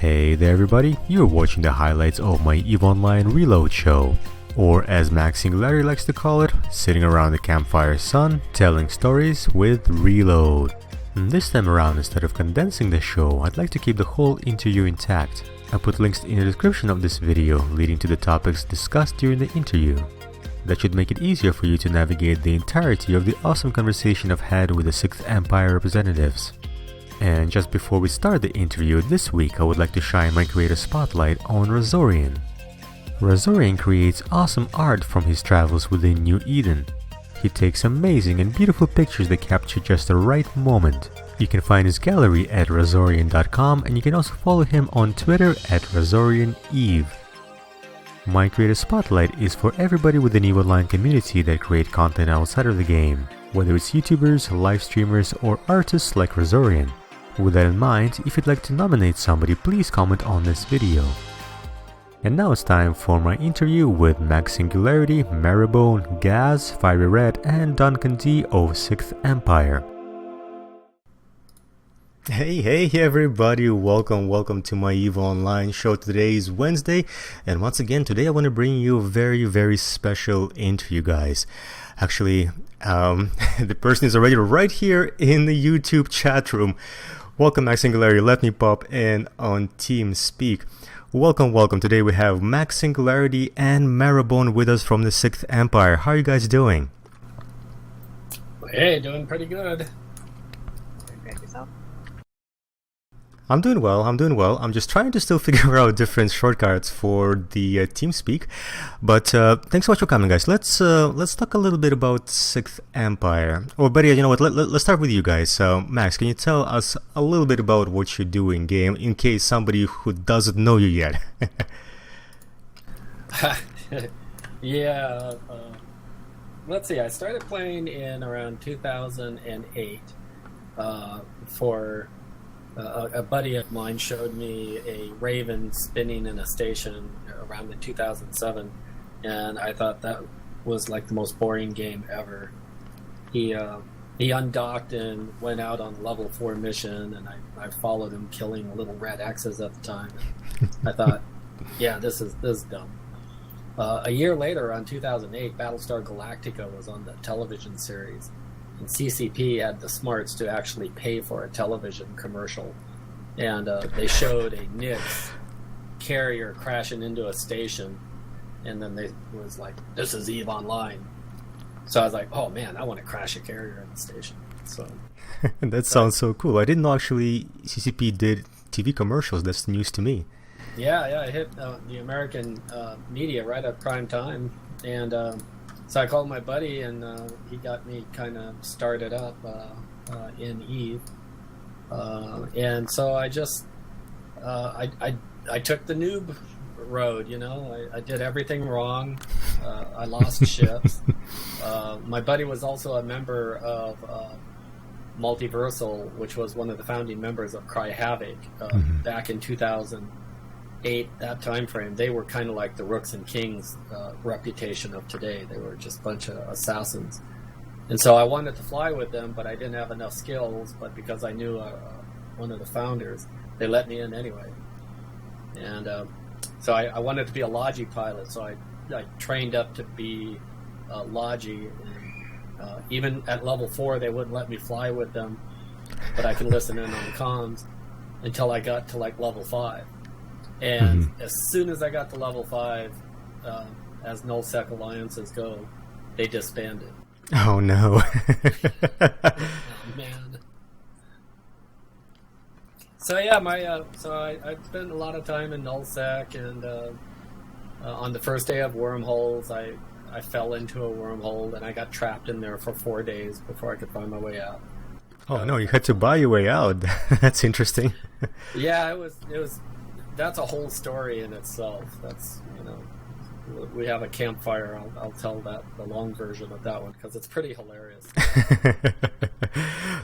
Hey there everybody, you're watching the highlights of my EVE Online Reload show, or as Max Singularity likes to call it, sitting around the campfire sun, telling stories with Reload. This time around, instead of condensing the show, I'd like to keep the whole interview intact. I put links in the description of this video leading to the topics discussed during the interview. That should make it easier for you to navigate the entirety of the awesome conversation I've had with the 6th Empire representatives. And just before we start the interview this week, I would like to shine my creator spotlight on Razorian. Razorian creates awesome art from his travels within New Eden. He takes amazing and beautiful pictures that capture just the right moment. You can find his gallery at razorian.com, and you can also follow him on Twitter at razorianEVE. My creator spotlight is for everybody within the EVE Online community that create content outside of the game, whether it's YouTubers, live streamers, or artists like Razorian. With that in mind, if you'd like to nominate somebody, please comment on this video. And now it's time for my interview with Max Singularity, Marrowbone, Gaz, Feiryred, and DuncanD of 6th Empire. Hey everybody, welcome to my EVE Online show. Today is Wednesday, and once again today I want to bring you a very special interview, guys. Actually, the person is already right here in the YouTube chat room. Welcome, Max Singularity. Let me pop in on TeamSpeak. Welcome. Today we have Max Singularity and Marrowbone with us from the 6th Empire. How are you guys doing? Hey, doing pretty good. I'm doing well. I'm just trying to still figure out different shortcuts for the TeamSpeak. But thanks so much for coming, guys. Let's talk a little bit about 6th Empire. Or better yet, you know what? Let's start with you guys. Max, can you tell us a little bit about what you do in game, in case somebody who doesn't know you yet? Yeah. Let's see. I started playing in around 2008 for. A buddy of mine showed me a raven spinning in a station around in 2007, and I thought that was like the most boring game ever. He undocked and went out on level 4 mission, and I followed him, killing little red X's at the time. I thought, yeah, this is dumb. A year later, on 2008, Battlestar Galactica was on the television series. And CCP had the smarts to actually pay for a television commercial. And they showed a Nix carrier crashing into a station. And then they was like, this is EVE Online. So I was like, oh man, I want to crash a carrier in the station. So that sounds so cool. I didn't know actually CCP did TV commercials. That's news to me. Yeah, it hit the American media right at prime time. And so I called my buddy, and he got me kind of started up in EVE. And so I just I took the noob road. You know, I did everything wrong. I lost ships. My buddy was also a member of Multiversal, which was one of the founding members of Cry Havoc back in 2008, that time frame. They were kind of like the Rooks and Kings reputation of today. They were just a bunch of assassins, and so I wanted to fly with them, but I didn't have enough skills. But because I knew one of the founders, they let me in anyway. And so I wanted to be a Logi pilot, so I trained up to be Logi. And even at level 4, they wouldn't let me fly with them, but I could listen in on the comms until I got to like level 5. And as soon as I got to level 5, as nullsec alliances go, they disbanded. Oh no. Oh man. So yeah, I spent a lot of time in nullsec, and on the first day of wormholes, I fell into a wormhole, and I got trapped in there for 4 days before I could find my way out. Oh no, you had to buy your way out. That's interesting. Yeah, it was. That's a whole story in itself. That's, you know, we have a campfire. I'll tell the long version of that one because it's pretty hilarious.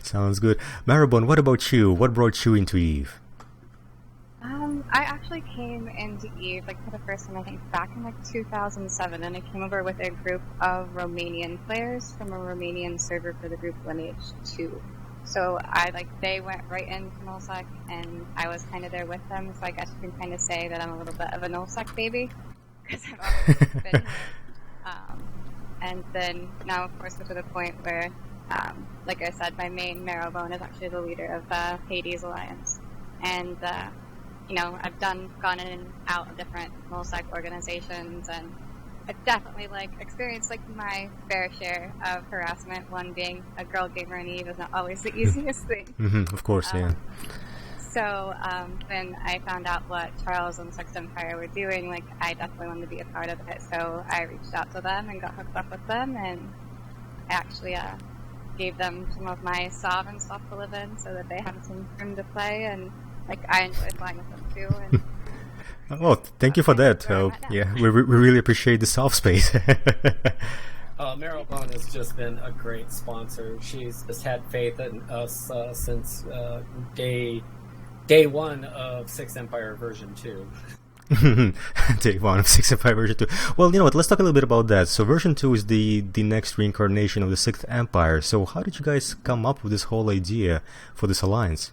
Sounds good. Marrowbone, what about you? What brought you into EVE? I actually came into EVE for the first time, I think, back in 2007, and I came over with a group of Romanian players from a Romanian server for the group Lineage 2. So they went right into nullsec, and I was kind of there with them. So I guess you can kind of say that I'm a little bit of a nullsec baby, because I've always been here. And then now, of course, we're to the point where, like I said, my main Marrowbone is actually the leader of Hades Alliance. And, I've gone in and out of different nullsec organizations, and I've definitely, experienced, my fair share of harassment. One being a girl gamer in EVE is not always the easiest thing. Of course, yeah. So, when I found out what Charles and Sex Empire were doing, I definitely wanted to be a part of it. So I reached out to them and got hooked up with them, and I actually gave them some of my sovereign stuff to live in so that they had some room to play, and I enjoyed playing with them too. And well, thank you for that. Yeah, we really appreciate the soft space. Marrowbone has just been a great sponsor. She's just had faith in us since day one of Sixth Empire version 2. Day one of Sixth Empire version 2. Well, you know what, let's talk a little bit about that. So version 2 is the next reincarnation of the Sixth Empire. So how did you guys come up with this whole idea for this alliance?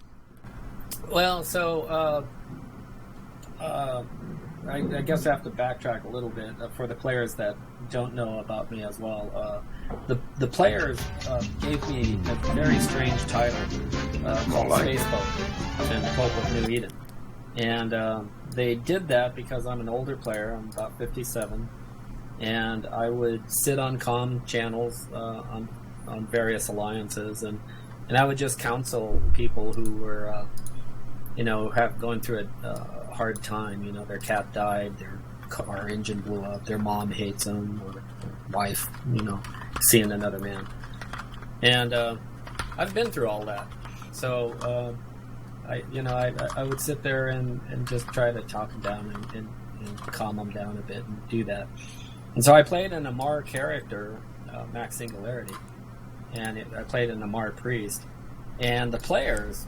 Well, so I guess I have to backtrack a little bit for the players that don't know about me as well. The players gave me a very strange title called Space Pope and Pope of New Eden. And they did that because I'm an older player. I'm about 57. And I would sit on comm channels on various alliances. And I would just counsel people who were, going through a hard time. Their cat died, their car engine blew up, their mom hates them, or their wife, seeing another man. And I've been through all that. So I would sit there and just try to talk them down and calm them down a bit and do that. And so I played an Amar character, Max Singularity, and I played an Amar priest. And the players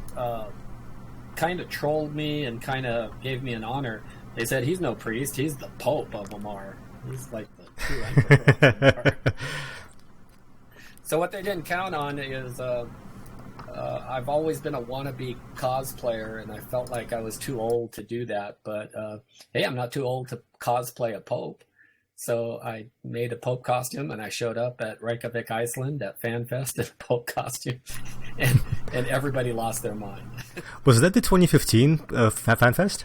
kind of trolled me and kind of gave me an honor. They said, he's no priest, he's the Pope of Amar. He's like the true emperor of Amar. So what they didn't count on is I've always been a wannabe cosplayer, and I felt like I was too old to do that. But hey, I'm not too old to cosplay a Pope. So I made a Pope costume, and I showed up at Reykjavik, Iceland at FanFest in a Pope costume, and everybody lost their mind. Was that the 2015 FanFest?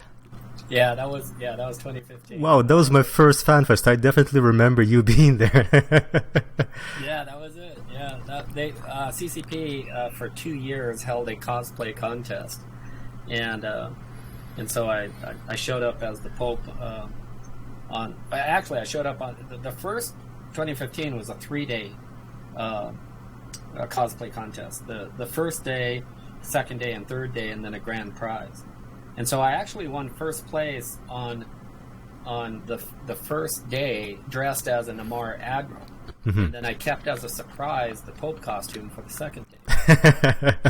Yeah, that was 2015. Wow, that was my first FanFest. I definitely remember you being there. Yeah, that was it. Yeah, CCP for 2 years held a cosplay contest, and so I showed up as the Pope. I showed up on the first 2015 was a 3-day cosplay contest. The first day, second day, and third day, and then a grand prize. And so I actually won first place on the first day, dressed as an Amar Admiral. Mm-hmm. And then I kept as a surprise the Pope costume for the second day.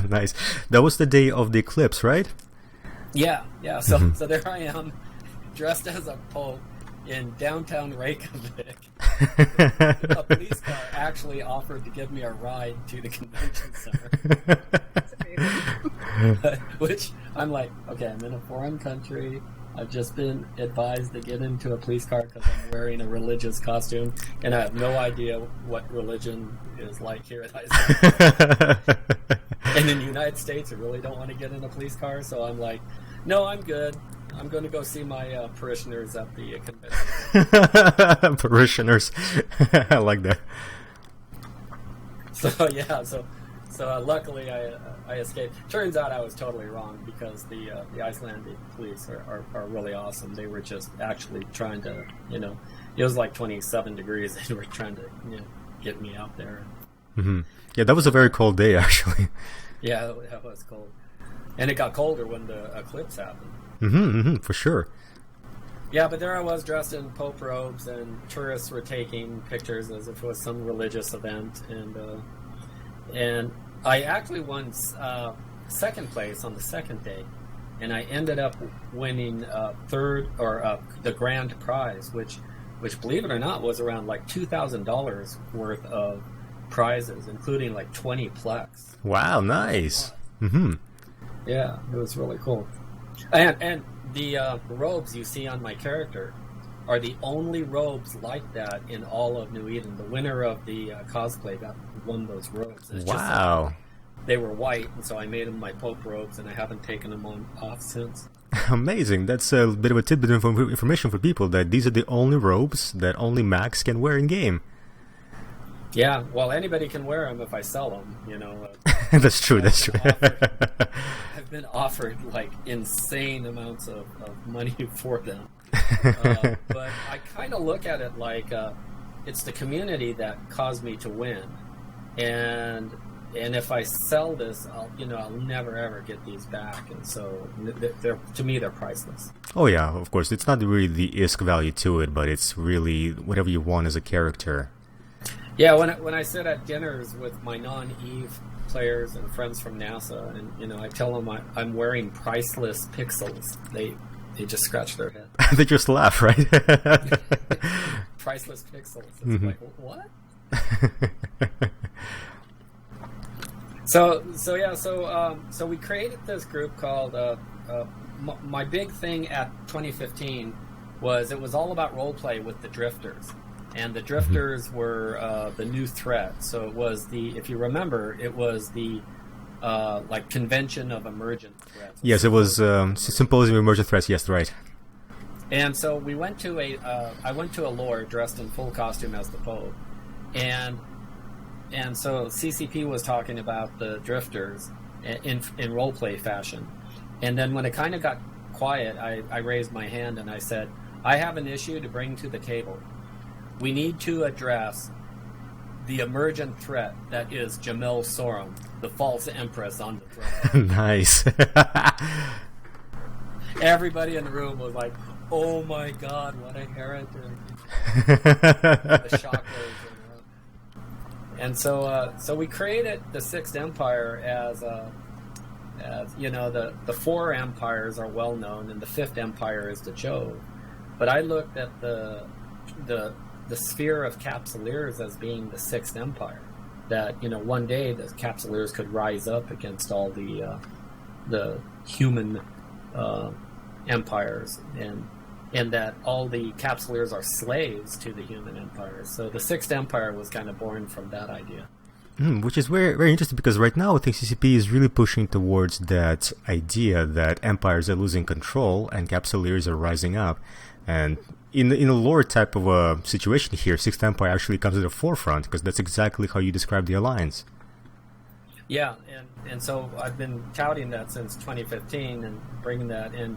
Nice. That was the day of the eclipse, right? Yeah. So there I am, dressed as a Pope in downtown Reykjavik. A police car actually offered to give me a ride to the convention center. Which I'm like, okay, I'm in a foreign country. I've just been advised to get into a police car because I'm wearing a religious costume, and I have no idea what religion is like here at Iceland. And in the United States, I really don't want to get in a police car, so I'm like, no, I'm good. I'm going to go see my parishioners at the convention. Parishioners. I like that. So luckily I escaped. Turns out I was totally wrong because the Icelandic police are really awesome. They were just actually trying to, it was like 27 degrees. They were trying to, get me out there. Mm-hmm. Yeah, that was a very cold day, actually. Yeah, that was cold. And it got colder when the eclipse happened. For sure. Yeah, but there I was dressed in Pope robes, and tourists were taking pictures as if it was some religious event, and I actually won second place on the second day, and I ended up winning third, or the grand prize, which believe it or not was around like $2,000 worth of prizes, including like 20 plex. Wow, nice. Mm-hmm. Yeah, it was really cool. And the robes you see on my character are the only robes like that in all of New Eden. The winner of the cosplay won those robes. It's Wow. Just, they were white, and so I made them my Pope robes, and I haven't taken them off since. Amazing. That's a bit of a tidbit of information for people, that these are the only robes that only Max can wear in-game. Yeah, well, anybody can wear them if I sell them, you know. That's true, that's true. I've been offered, like, insane amounts of money for them. But I kind of look at it like it's the community that caused me to win. And if I sell this, I'll never, ever get these back. And so, to me, they're priceless. Oh yeah, of course. It's not really the ISK value to it, but it's really whatever you want as a character. Yeah, when I sit at dinners with my non-EVE players and friends from NASA, and I tell them I'm wearing priceless pixels, they just scratch their head. They just laugh, right? Priceless pixels. It's like, what? So we created this group called. My big thing at 2015 was it was all about roleplay with the drifters. And the drifters were the new threat. So it was if you remember, it was the like convention of emergent threats. Yes, it was Symposium of Emergent Threats. Yes, right. And so we went to I went to a lord dressed in full costume as the Pope, and so CCP was talking about the drifters in roleplay fashion. And then when it kind of got quiet, I raised my hand and I said, I have an issue to bring to the table. We need to address the emergent threat that is Jamil Sorum, the false empress on the throne. Nice. Everybody in the room was like, oh my god, what a heretic. The shockwaves. And so we created the Sixth Empire as the four empires are well known, and the fifth empire is the Jove. But I looked at the sphere of Capsuleers as being the Sixth Empire. That one day the Capsuleers could rise up against all the human empires, and that all the Capsuleers are slaves to the human empires. So the Sixth Empire was kind of born from that idea. Which is very, very interesting, because right now I think CCP is really pushing towards that idea that empires are losing control and Capsuleers are rising up. And in a lore type of a situation here, Sixth Empire actually comes to the forefront, because that's exactly how you describe the alliance. Yeah, and so I've been touting that since 2015 and bringing that in.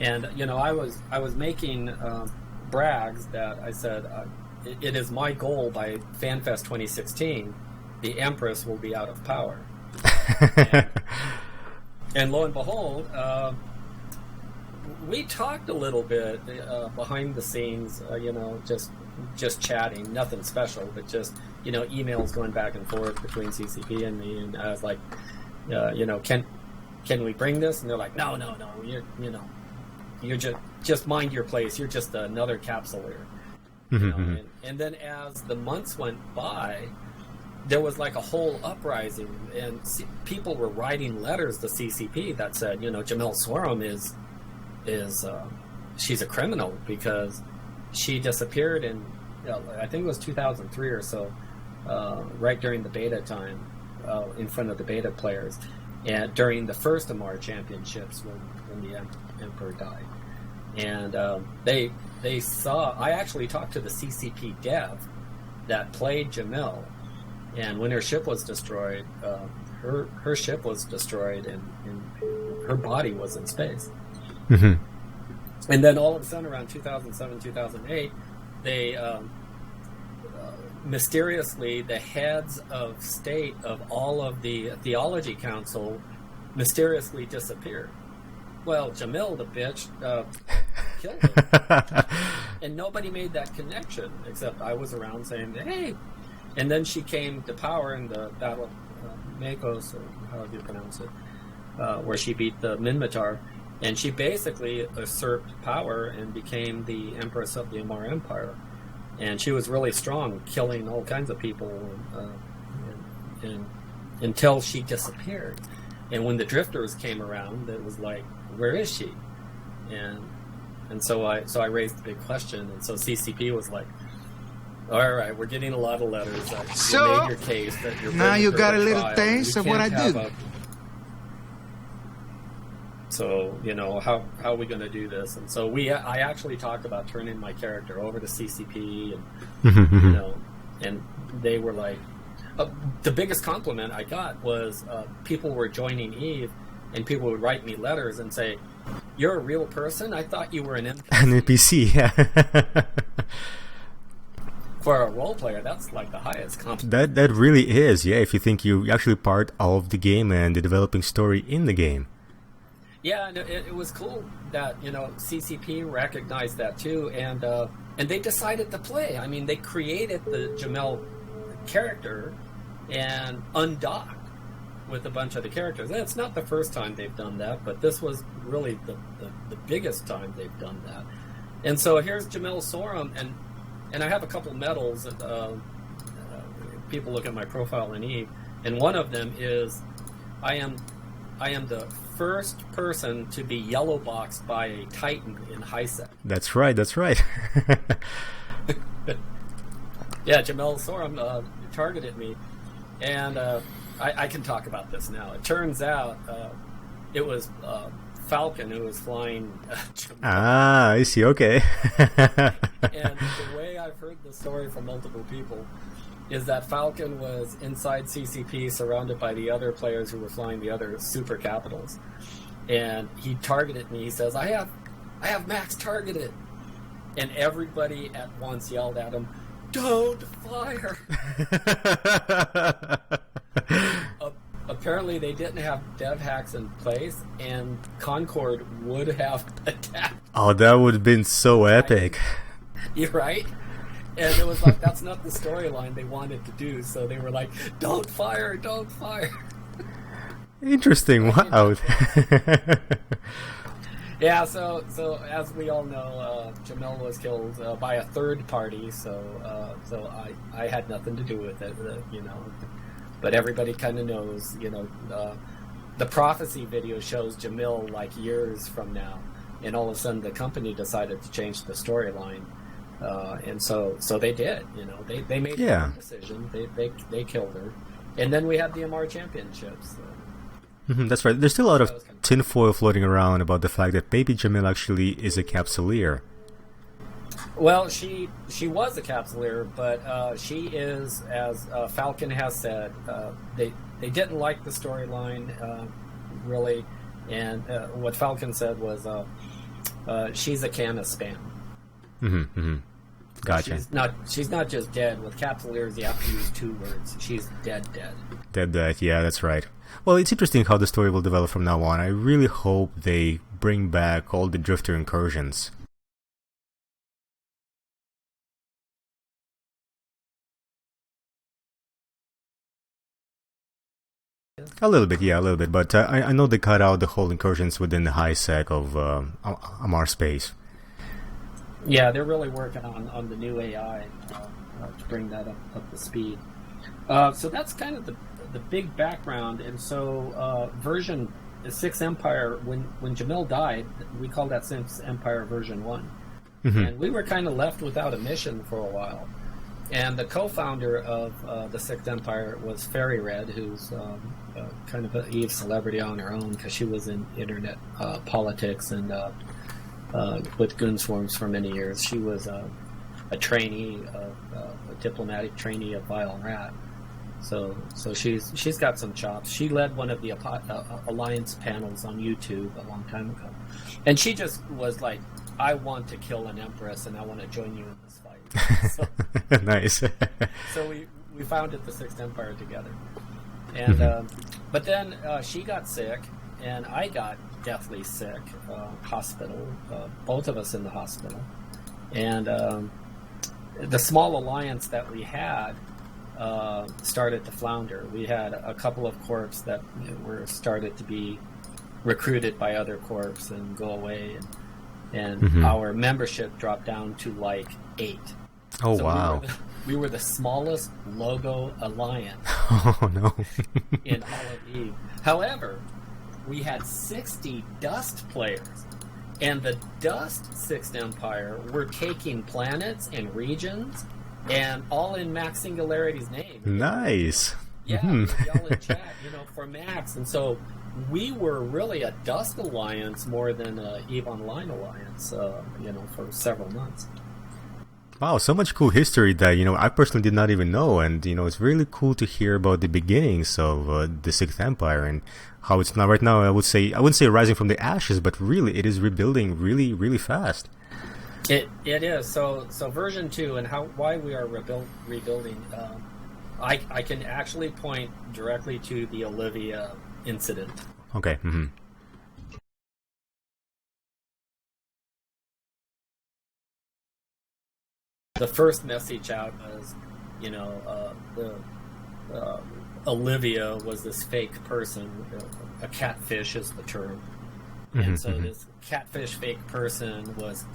And I was making brags that I said it is my goal by FanFest 2016 the Empress will be out of power. And lo and behold, we talked a little bit behind the scenes, just chatting, nothing special, but just emails going back and forth between CCP and me, and I was like, can we bring this? And they're like, no, you're just mind your place. You're just another Capsuleer. And then as the months went by, there was like a whole uprising, and people were writing letters to CCP that said, Jamil Sorum is she's a criminal because she disappeared in, I think it was 2003 or so, right during the beta time, in front of the beta players, and during the first Amar championships when the Emperor died. And they saw, I actually talked to the CCP dev that played Jamil, and when her ship was destroyed, her ship was destroyed, and her body was in space. And then all of a sudden, around 2007, 2008, they mysteriously, the heads of state of all of the Theology Council mysteriously disappeared. Well, Jamil, the bitch, killed her. And nobody made that connection, except I was around saying, hey. And then she came to power in the Battle of Makos, or however you pronounce it, where she beat the Minmatar. And she basically usurped power and became the Empress of the Amar Empire. And she was really strong, killing all kinds of people, and until she disappeared. And when the drifters came around, it was like, where is she? And so I raised the big question, and so CCP was like, all right, we're getting a lot of letters. So, you made your case that you're now you got a little trial. taste of what I do. So, how are we going to do this? And so I actually talked about turning my character over to CCP, and and they were like, the biggest compliment I got was people were joining EVE, and people would write me letters and say, "You're a real person? I thought you were an NPC." An NPC, yeah. For a role player, that's like the highest compliment. That really is, yeah. If you think you're actually part of the game and the developing story in the game. Yeah, and it was cool that CCP recognized that too, and they decided to play. I mean, they created the Jamel character and undocked with a bunch of the characters. And it's not the first time they've done that, but this was really the biggest time they've done that. And so here's Jamel Sorum, and I have a couple medals that people look at my profile in EVE, and one of them is I am the first person to be yellow boxed by a Titan in HiSec. That's right. Yeah, Jamel Sorum targeted me, and I can talk about this now. It turns out it was Falcon who was flying Jamel. Ah, I see, okay. And the way I've heard the story from multiple people is that Falcon was inside CCP surrounded by the other players who were flying the other super capitals. And he targeted me. He says, I have Max targeted. And everybody at once yelled at him, "Don't fire!" Apparently they didn't have dev hacks in place, and Concord would have attacked. Oh, that would have been so epic. You're right. And it was like, that's not the storyline they wanted to do, so they were like, don't fire. Interesting, wow. Yeah, so as we all know, Jamel was killed by a third party, so I had nothing to do with it, but everybody kind of knows, the prophecy video shows Jamil like years from now, and all of a sudden the company decided to change the storyline. And so they did, they made a decision. They killed her, and then we had the MR championships. That's right. There's still a lot of tinfoil floating around about the fact that Baby Jamil actually is a capsuleer. Well, she was a capsuleer, but she is, as Falcon has said, they didn't like the storyline really, and what Falcon said was she's a can of spam. Gotcha. She's not just dead. With capsuleers, you have to use two words. She's dead. Dead, yeah, that's right. Well, it's interesting how the story will develop from now on. I really hope they bring back all the drifter incursions. A little bit, but I know they cut out the whole incursions within the high sec of Amar space. Yeah, they're really working on the new AI to bring that up to speed. So that's kind of the big background. And so version 6 Empire, when Jamil died, we called that 6 Empire version 1. And we were kind of left without a mission for a while. And the co-founder of the 6th Empire was Feiryred, who's kind of an EVE celebrity on her own because she was in internet politics and with Goonswarms for many years. She was a trainee, a diplomatic trainee of Vile Rat. So she's got some chops. She led one of the Alliance panels on YouTube a long time ago. And she just was like, I want to kill an Empress and I want to join you in this fight. So, nice. So we founded the 6th Empire together. And but then she got sick and I got deathly sick, hospital, both of us in the hospital. And the small alliance that we had started to flounder. We had a couple of corps that were started to be recruited by other corps and go away, and our membership dropped down to like 8. Oh, So wow. we were the smallest logo alliance Oh no. in all of EVE. However, we had 60 Dust players, and the Dust Sixth Empire were taking planets and regions, and all in Max Singularity's name. Nice. Yeah, y'all in chat, for Max. And so we were really a Dust alliance more than a EVE Online alliance, for several months. Wow, so much cool history that, I personally did not even know. And, it's really cool to hear about the beginnings of the Sixth Empire and how it's now, right now, I wouldn't say rising from the ashes, but really it is rebuilding really, really fast. It is. So version 2 and why we are rebuilding, I can actually point directly to the Olivia incident. Okay. Mm-hmm. The first message out was, Olivia was this fake person. A catfish is the term. And so this catfish fake person was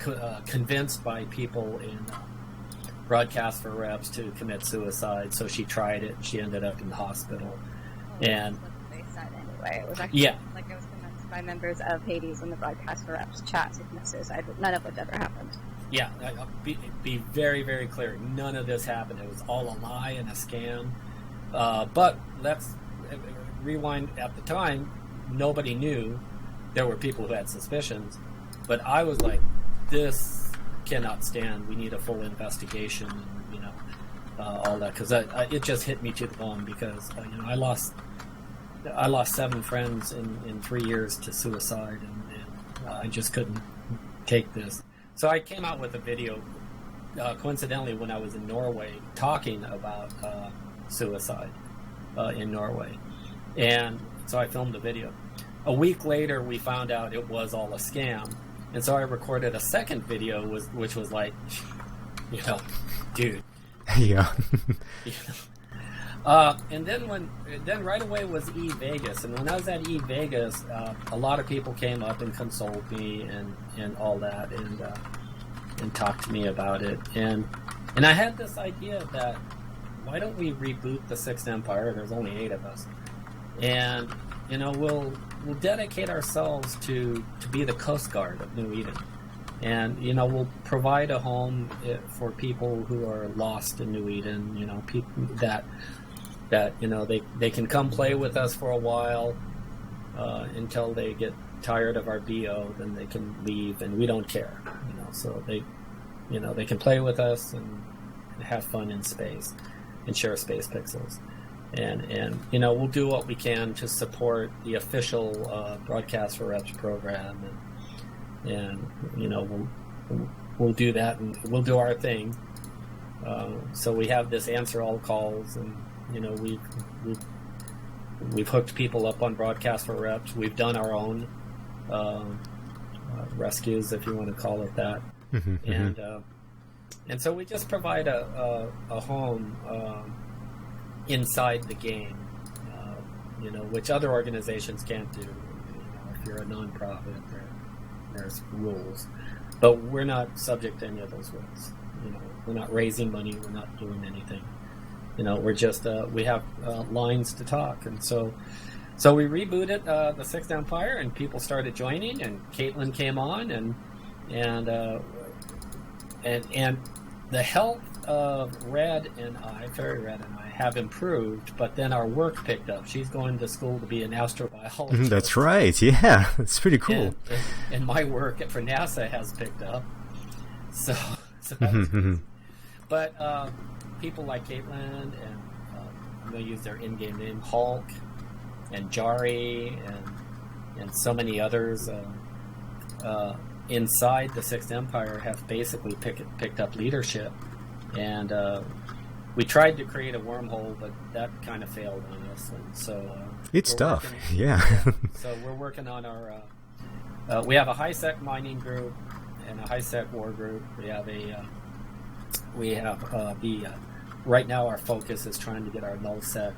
convinced by people in Broadcast for Reps to commit suicide. So she tried it. And she ended up in the hospital. And that's what they said anyway. It was actually like it was convinced by members of Hades in the Broadcast for Reps chat to commit suicide, but none of which ever happened. Yeah, I'll be very, very clear. None of this happened. It was all a lie and a scam. But let's rewind. At the time, nobody knew. There were people who had suspicions. But I was like, this cannot stand. We need a full investigation and, all that. Because it just hit me to the bone because, I lost 7 friends in 3 years to suicide. And I just couldn't take this. So I came out with a video, coincidentally, when I was in Norway, talking about suicide in Norway. And so I filmed the video. A week later, we found out it was all a scam. And so I recorded a second video, which was like, dude. Yeah. And then right away was EVE Vegas. And when I was at EVE Vegas, a lot of people came up and consoled me and all that and talked to me about it. And I had this idea that why don't we reboot the Sixth Empire? There's only 8 of us. And, we'll dedicate ourselves to be the Coast Guard of New Eden. And, we'll provide a home for people who are lost in New Eden, people that they can come play with us for a while until they get tired of our BO, then they can leave, and we don't care. So they can play with us and have fun in space and share space pixels. And we'll do what we can to support the official Broadcast for Reps program, and we'll do that, and we'll do our thing. So we have this answer all calls, and we've hooked people up on Broadcast for Reps. We've done our own rescues, if you want to call it that. And so we just provide a home inside the game, which other organizations can't do. If you're a nonprofit, there's rules, but we're not subject to any of those rules. We're not raising money. We're not doing anything. We're just we have lines to talk, and so we rebooted the Sixth Empire, and people started joining, and Caitlin came on, and the health of Feiryred and I have improved, but then our work picked up. She's going to school to be an astrobiologist. That's right. Yeah, it's pretty cool. And my work for NASA has picked up. So that was crazy. But people like Caitlin and I'm going to use their in-game name, Hulk and Jari and so many others inside the Sixth Empire have basically picked up leadership. And we tried to create a wormhole, but that kind of failed on us. And so it's tough. Yeah. So we're working on our. We have a high-sec mining group and a high-sec war group. Right now our focus is trying to get our null-sec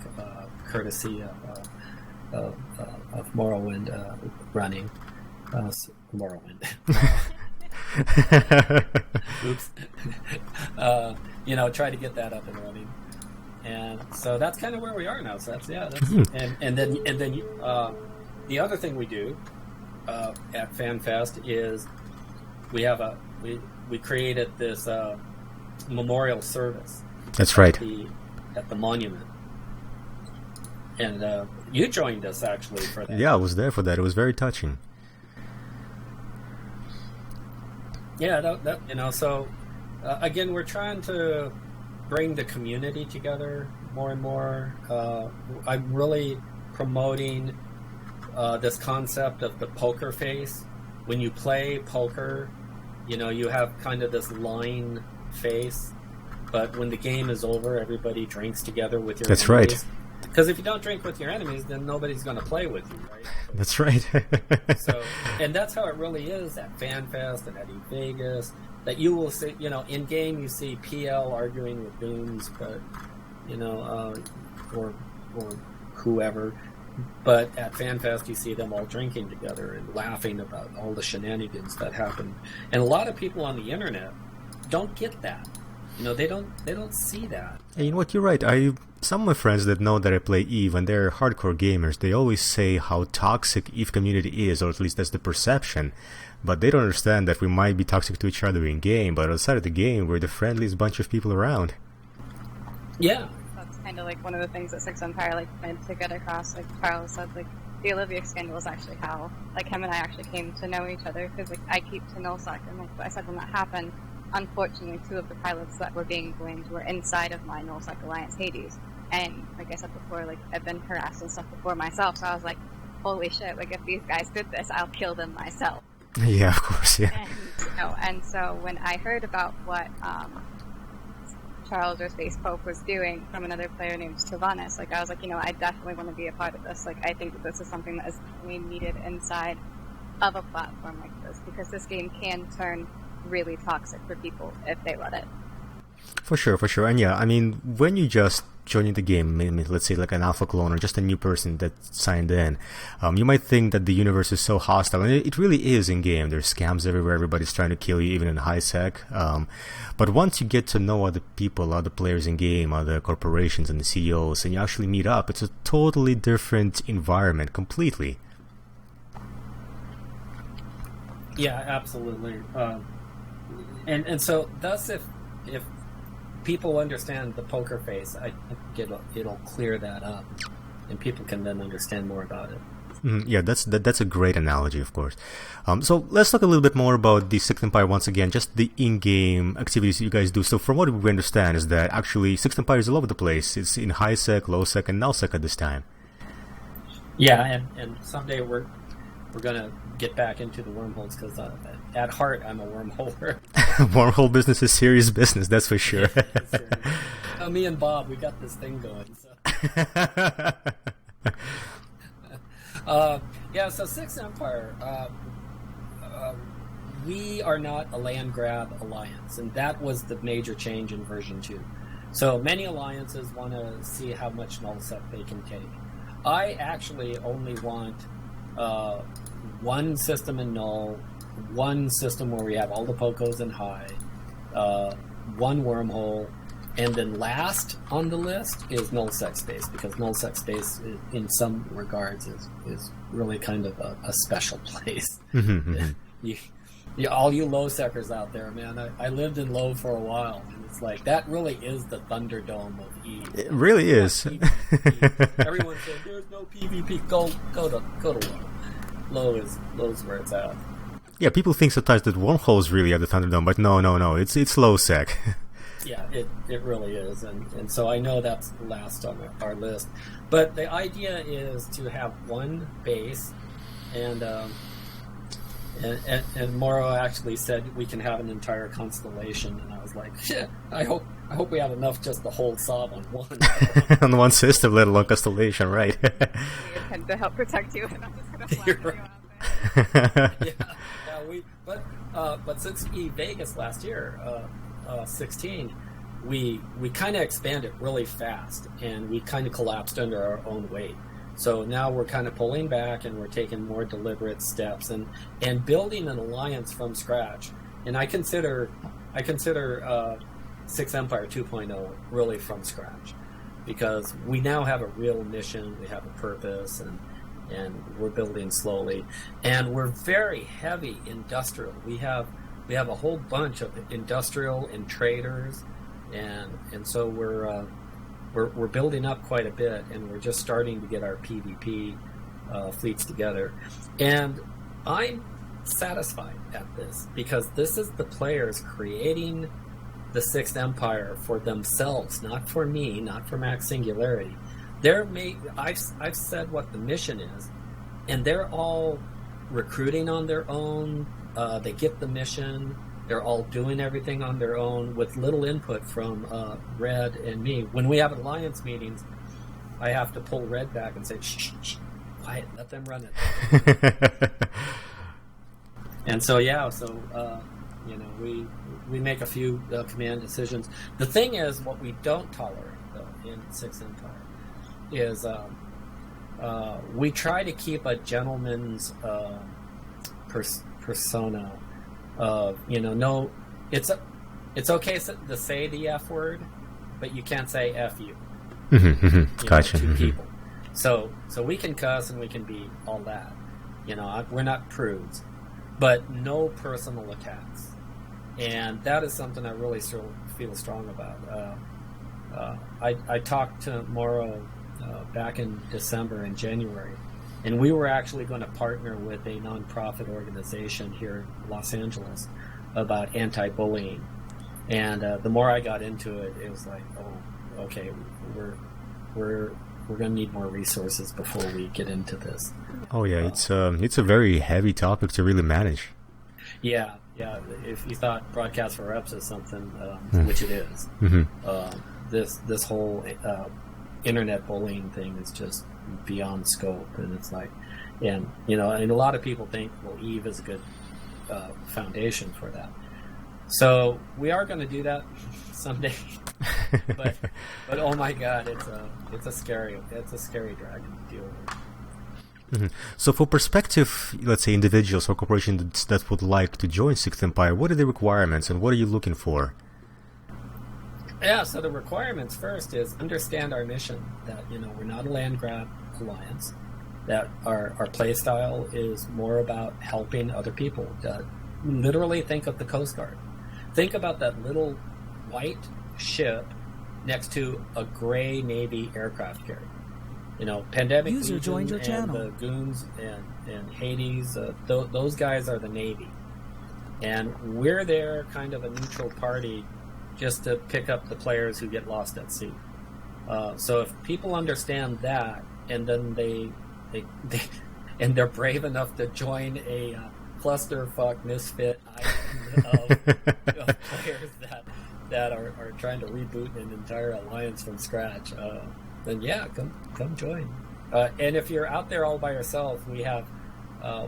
courtesy of Morrowind running. Morrowind. Oops. Try to get that up and running. And so that's kind of where we are now. So that's and then the other thing we do at FanFest is we created this memorial service. That's right. At the monument. And you joined us actually for that. Yeah, I was there for that. It was very touching. Yeah, so again, we're trying to bring the community together more and more. I'm really promoting this concept of the poker face. When you play poker, you have kind of this line face, but when the game is over, everybody drinks together with your That's enemies. right. Because if you don't drink with your enemies, then nobody's going to play with you, right? That's right. And that's how it really is at FanFest and at EVE Vegas. That you will see, in game you see PL arguing with Booms, but or whoever. But at FanFest you see them all drinking together and laughing about all the shenanigans that happen. And a lot of people on the internet don't get that. They don't see that. And you know what? You're right. Some of my friends that know that I play EVE and they're hardcore gamers, they always say how toxic EVE community is, or at least that's the perception. But they don't understand that we might be toxic to each other in game, but outside of the game, we're the friendliest bunch of people around. Yeah. That's kind of like one of the things that Six Empire meant to get across. Like Charles said, the Olivia scandal is actually how him and I actually came to know each other, because I keep to nullsec, and like I said, when that happened, unfortunately 2 of the pilots that were being blamed were inside of my nullsec alliance Hades. And like I said before, I've been harassed and stuff before myself, so I was like, holy shit, if these guys did this, I'll kill them myself. Yeah, of course, yeah. And so when I heard about what Charles or Space Pope was doing from another player named Tavanis, I was like, I definitely want to be a part of this. I think that this is something that is definitely needed inside of a platform like this, because this game can turn really toxic for people if they let it. For sure. And yeah, I mean, when you just join in the game, let's say like an alpha clone or just a new person that signed in, you might think that the universe is so hostile, and it really is in game. There's scams everywhere, everybody's trying to kill you, even in high sec. But once you get to know other people, other players in game, other corporations and the CEOs, and you actually meet up, it's a totally different environment, completely. Yeah, absolutely. And so thus if people understand the poker face, I think it'll clear that up, and people can then understand more about it. Yeah, that's a great analogy, of course. So let's talk a little bit more about the Sixth Empire once again, just the in-game activities you guys do. So from what we understand is that actually Sixth Empire is all over the place. It's in high sec, low sec, and null sec at this time. Yeah, and someday we're gonna get back into the wormholes, because at heart I'm a wormholer. Wormhole business is serious business, that's for sure. Me and Bob, we got this thing going. So Sixth Empire, we are not a land grab alliance, and that was the major change in version 2. So many alliances want to see how much nullsec they can take. I actually only want one system in null, one system where we have all the Pocos in high, one wormhole, and then last on the list is nullsec space, because nullsec space in some regards is really kind of a special place. All you low secers out there, man, I lived in low for a while, and it's like that really is the Thunderdome of EVE. It really is. Everyone said there's no PvP. Go to low. Low's where it's at. Yeah, people think sometimes that wormholes really are the Thunderdome, but no, it's low sec. Yeah, it really is, and so I know that's last on our list. But the idea is to have one base, and Morrow actually said we can have an entire constellation, and I was like, shit, I hope we have enough just to hold Sob on one. On one system, let alone constellation, right? We intend to help protect you, and I'm just going to fly you out there. But since EVE Vegas last year, 16, we kind of expanded really fast, and we kind of collapsed under our own weight. So now we're kind of pulling back, and we're taking more deliberate steps and building an alliance from scratch and I consider Sixth Empire 2.0 really from scratch, because we now have a real mission, we have a purpose, and we're building slowly, and we're very heavy industrial. We have a whole bunch of industrial and traders, and so we're building up quite a bit, and we're just starting to get our PvP fleets together, and I'm satisfied at this, because this is the players creating the Sixth Empire for themselves, not for me, not for Max Singularity. I've said what the mission is, and they're all recruiting on their own. They get the mission. They're all doing everything on their own with little input from Red and me. When we have alliance meetings, I have to pull Red back and say, shh, quiet, let them run it. And so, we make a few command decisions. The thing is, what we don't tolerate, though, in Sixth Empire is we try to keep a gentleman's persona of, no, it's okay to say the F word, but you can't say F you. Gotcha. To people. So we can cuss and we can be all that. We're not prudes, but no personal attacks. And that is something I really feel strong about. I talked to Morrow back in December and January, and we were actually going to partner with a nonprofit organization here in Los Angeles about anti-bullying. And the more I got into it, it was like, oh, okay, we're going to need more resources before we get into this. Oh yeah, it's a very heavy topic to really manage. Yeah. If you thought Broadcast for Reps is something, which it is, this whole internet bullying thing is just beyond scope, and it's like, and a lot of people think, well, EVE is a good foundation for that. So we are going to do that someday, but oh my God, it's a scary dragon to deal with. So for perspective, let's say individuals or corporations that would like to join Sixth Empire, what are the requirements and what are you looking for? Yeah, so the requirements first is understand our mission, that we're not a land grab alliance, that our play style is more about helping other people. Literally think of the Coast Guard. Think about that little white ship next to a gray Navy aircraft carrier. Pandemic User joined your channel. The Goons and Hades, those guys are the Navy. And we're there kind of a neutral party just to pick up the players who get lost at sea. So if people understand that, and then they're brave enough to join a clusterfuck misfit island of players that are trying to reboot an entire alliance from scratch, then yeah, come join. And if you're out there all by yourself, we have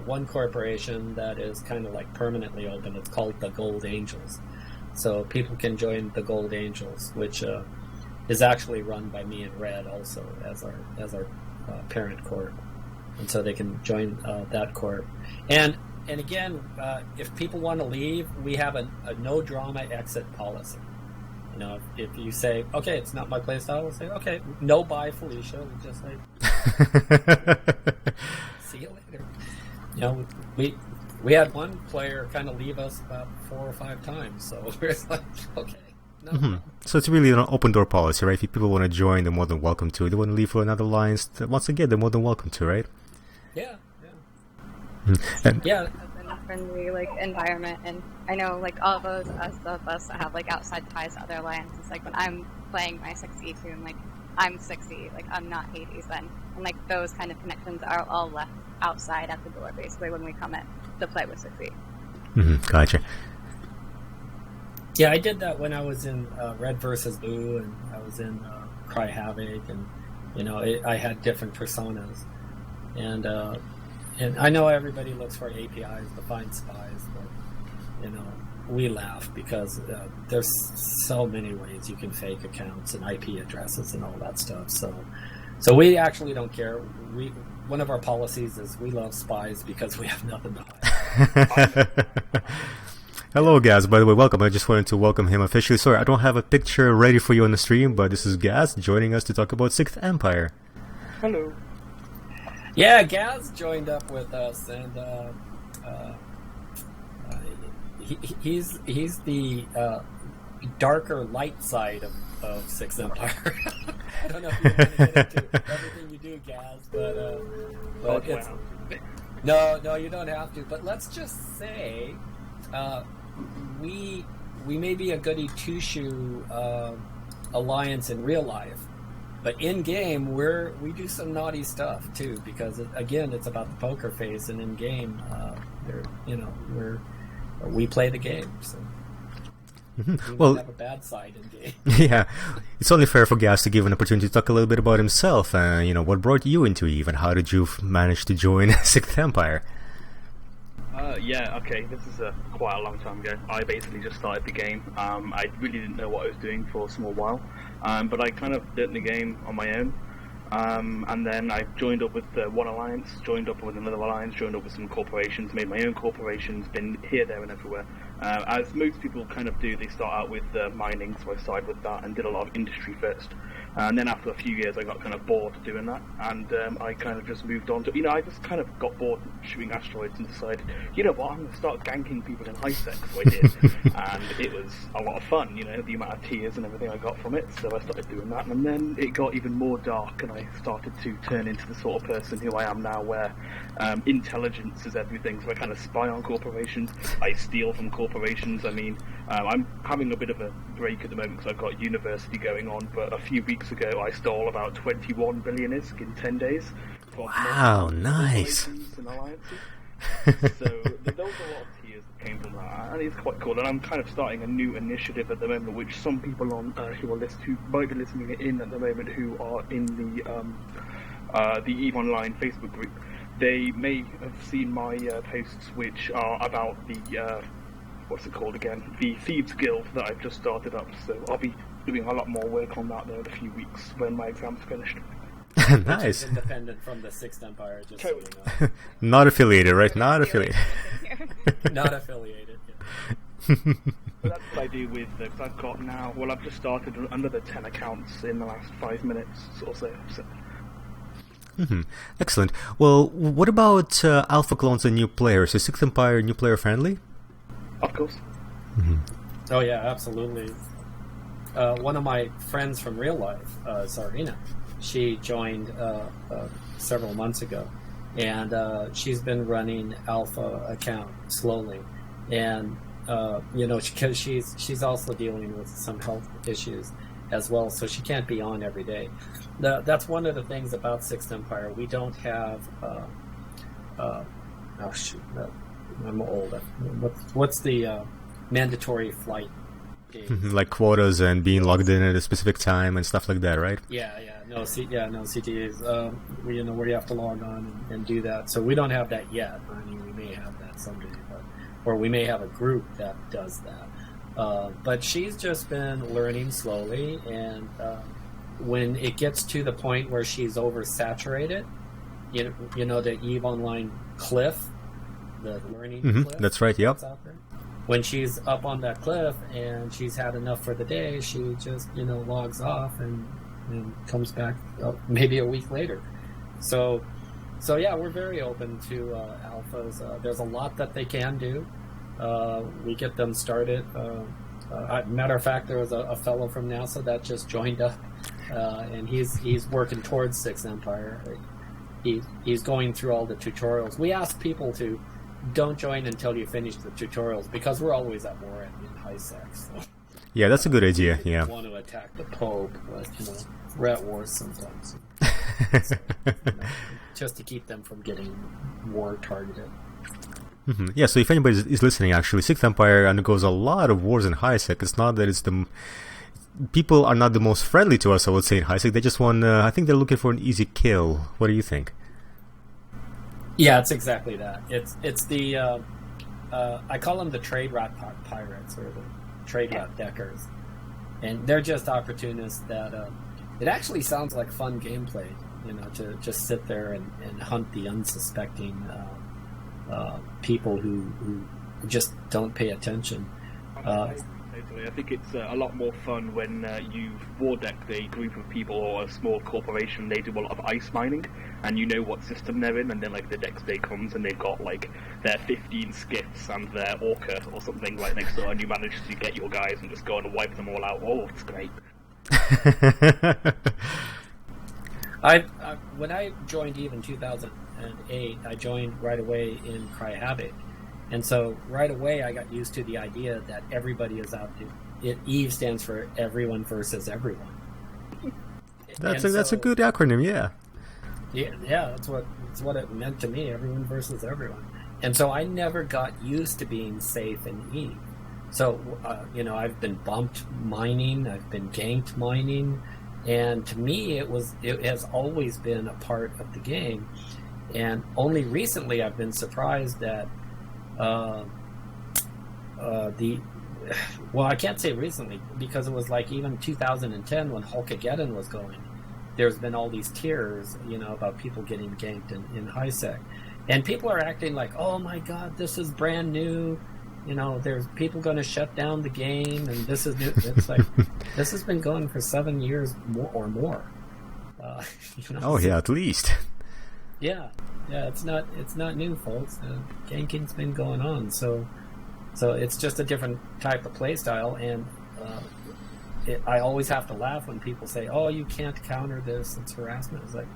one corporation that is kind of like permanently open. It's called the Gold Angels. So people can join the Gold Angels, which is actually run by me and Red also as our parent corp. And so they can join that corp. And again, if people want to leave, we have a no drama exit policy. If you say, okay, it's not my play style, we'll say, okay, no bye, Felicia. We'll just say, see you later. We had one player kind of leave us about 4 or 5 times, so we're like, okay. No. So it's really an open door policy, right? If people want to join, they're more than welcome to. If they want to leave for another alliance, once again, they're more than welcome to, right? Yeah. Yeah. Friendly environment, and I know all those of us that have outside ties to other alliances, when I'm playing my 6E too, I'm 6E, I'm not Hades then, and those kind of connections are all left outside at the door basically when we come in to play with 6E. Gotcha. Yeah, I did that when I was in Red versus Blue, and I was in Cry Havoc, and I had different personas, and I know everybody looks for APIs to find spies, but we laugh because there's so many ways you can fake accounts and IP addresses and all that stuff. So we actually don't care. One of our policies is we love spies because we have nothing to hide. Hello, Gaz. By the way, welcome. I just wanted to welcome him officially. Sorry, I don't have a picture ready for you on the stream, but this is Gaz joining us to talk about Sixth Empire. Hello. Yeah, Gaz joined up with us, and he's the darker light side of Sixth Empire. I don't know if you want to get into everything you do, Gaz, but it's, no, you don't have to. But let's just say we may be a goody two-shoe alliance in real life. But in game, we do some naughty stuff too, because again, it's about the poker face, and in game, we play the game. So we have a bad side in game. Yeah, it's only fair for Gaz to give an opportunity to talk a little bit about himself. What brought you into EVE, and how did you manage to join Sixth Empire? Yeah, okay, this is quite a long time ago. I basically just started the game. I really didn't know what I was doing for a small while, but I kind of learned the game on my own. And then I joined up with one alliance, joined up with another alliance, joined up with some corporations, made my own corporations, been here, there and everywhere. As most people kind of do, they start out with mining, so I started with that and did a lot of industry first. And then after a few years I got kind of bored doing that, and I kind of just moved on to, I just kind of got bored shooting asteroids and decided, you know what, I'm going to start ganking people in high sec, so I did. And it was a lot of fun, the amount of tears and everything I got from it, so I started doing that, and then it got even more dark, and I started to turn into the sort of person who I am now, where intelligence is everything, so I kind of spy on corporations, I steal from corporations. I'm having a bit of a break at the moment because I've got university going on, but a few weeks ago I stole about 21 billion ISK in 10 days. Wow, nice. And alliances. So there was a lot of tears that came from that, and it's quite cool. And I'm kind of starting a new initiative at the moment, which some people who might be listening in at the moment, who are in the EVE Online Facebook group, they may have seen my posts, which are about the what's it called again? The Thieves Guild that I've just started up. So I'll be doing a lot more work on that there in a few weeks when my exam's finished. Nice. Which is independent from the Sixth Empire, just so you know. Not affiliated, right? Not affiliated. Not affiliated. Yeah. So that's what I do with, because I've got now, I've just started another 10 accounts in the last 5 minutes or so. Excellent. Well, what about alpha clones and new players? Is Sixth Empire new player friendly? Of course. Oh yeah, absolutely. One of my friends from real life, Zarina, she joined several months ago, and she's been running alpha account slowly, and because she's also dealing with some health issues as well, so she can't be on every day. That's one of the things about Sixth Empire. We don't have I'm old. What's the mandatory flight days? Like quotas and being logged in at a specific time and stuff like that, right? No CTAs. Where you have to log on and do that. So we don't have that yet. We may have that someday, or we may have a group that does that. But she's just been learning slowly, and when it gets to the point where she's oversaturated, the EVE Online cliff. The learning cliff. That's right, yep. When she's up on that cliff and she's had enough for the day, she just, logs off and comes back maybe a week later. So yeah, we're very open to alphas. There's a lot that they can do. We get them started. Matter of fact, there was a fellow from NASA that just joined up, and he's working towards Sixth Empire. He's going through all the tutorials. We ask people to don't join until you finish the tutorials, because we're always at war in high sec. So. Yeah, that's a good idea. Yeah. Want to attack the Pope, but we're at war sometimes. Just to keep them from getting war targeted. Yeah, so if anybody is listening, actually, Sixth Empire undergoes a lot of wars in high sec. It's not that people are not the most friendly to us, I would say, in high sec. They just want. I think they're looking for an easy kill. What do you think? Yeah, it's exactly that. It's the I call them the trade rat pirates, or the trade rat deckers, and they're just opportunists that it actually sounds like fun gameplay, to just sit there and hunt the unsuspecting people who just don't pay attention. Totally. I think it's a lot more fun when you've war decked a group of people or a small corporation. They do a lot of ice mining, and you know what system they're in, and then like the next day comes and they've got like their 15 skiffs and their orca or something right next door, and you manage to get your guys and just go and wipe them all out. Oh, it's great. When I joined EVE in 2008, I joined right away in Cry Havoc. And so right away I got used to the idea that everybody is out to... EVE stands for everyone versus everyone. That's a good acronym, yeah. Yeah, that's what it meant to me, everyone versus everyone. And so I never got used to being safe in EVE. So, I've been bumped mining, I've been ganked mining, and to me it has always been a part of the game. And only recently I've been surprised that I can't say recently, because it was like even 2010 when Hulkageddon was going, there's been all these tiers, about people getting ganked in high sec, and people are acting like, oh my god, this is brand new, there's people going to shut down the game, and this is new. It's like, this has been going for 7 years or more. Oh yeah, at least. Yeah, it's not new, folks. Ganking's been going on, so it's just a different type of play style, and I always have to laugh when people say, "Oh, you can't counter this; it's harassment." It's like,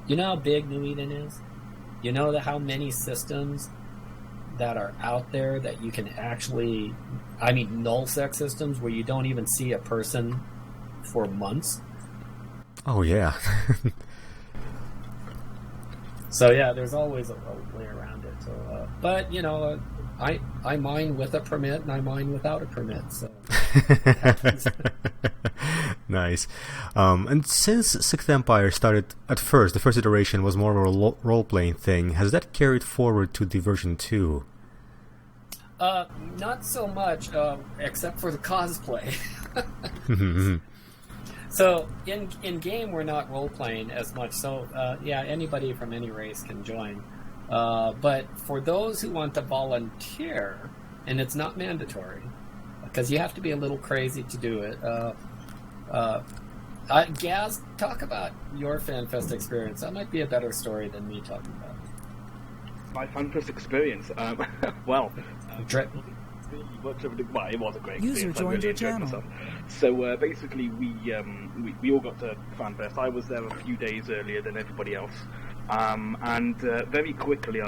you know how big New Eden is? You know how many systems that are out there that you can actually, null sec systems where you don't even see a person for months. Oh yeah. So yeah, there's always a way around it. So, but I mine with a permit and I mine without a permit. So it happens. Nice. And since Sixth Empire started at first, the first iteration was more of a role-playing thing. Has that carried forward to the version 2? Not so much, except for the cosplay. So in game we're not role playing as much. So anybody from any race can join. But for those who want to volunteer, and it's not mandatory, because you have to be a little crazy to do it. Gaz, talk about your FanFest experience. That might be a better story than me talking about it. My FanFest experience. It was a great User experience. joined I really your enjoyed channel. myself. So basically, we all got to FanFest. I was there a few days earlier than everybody else, and very quickly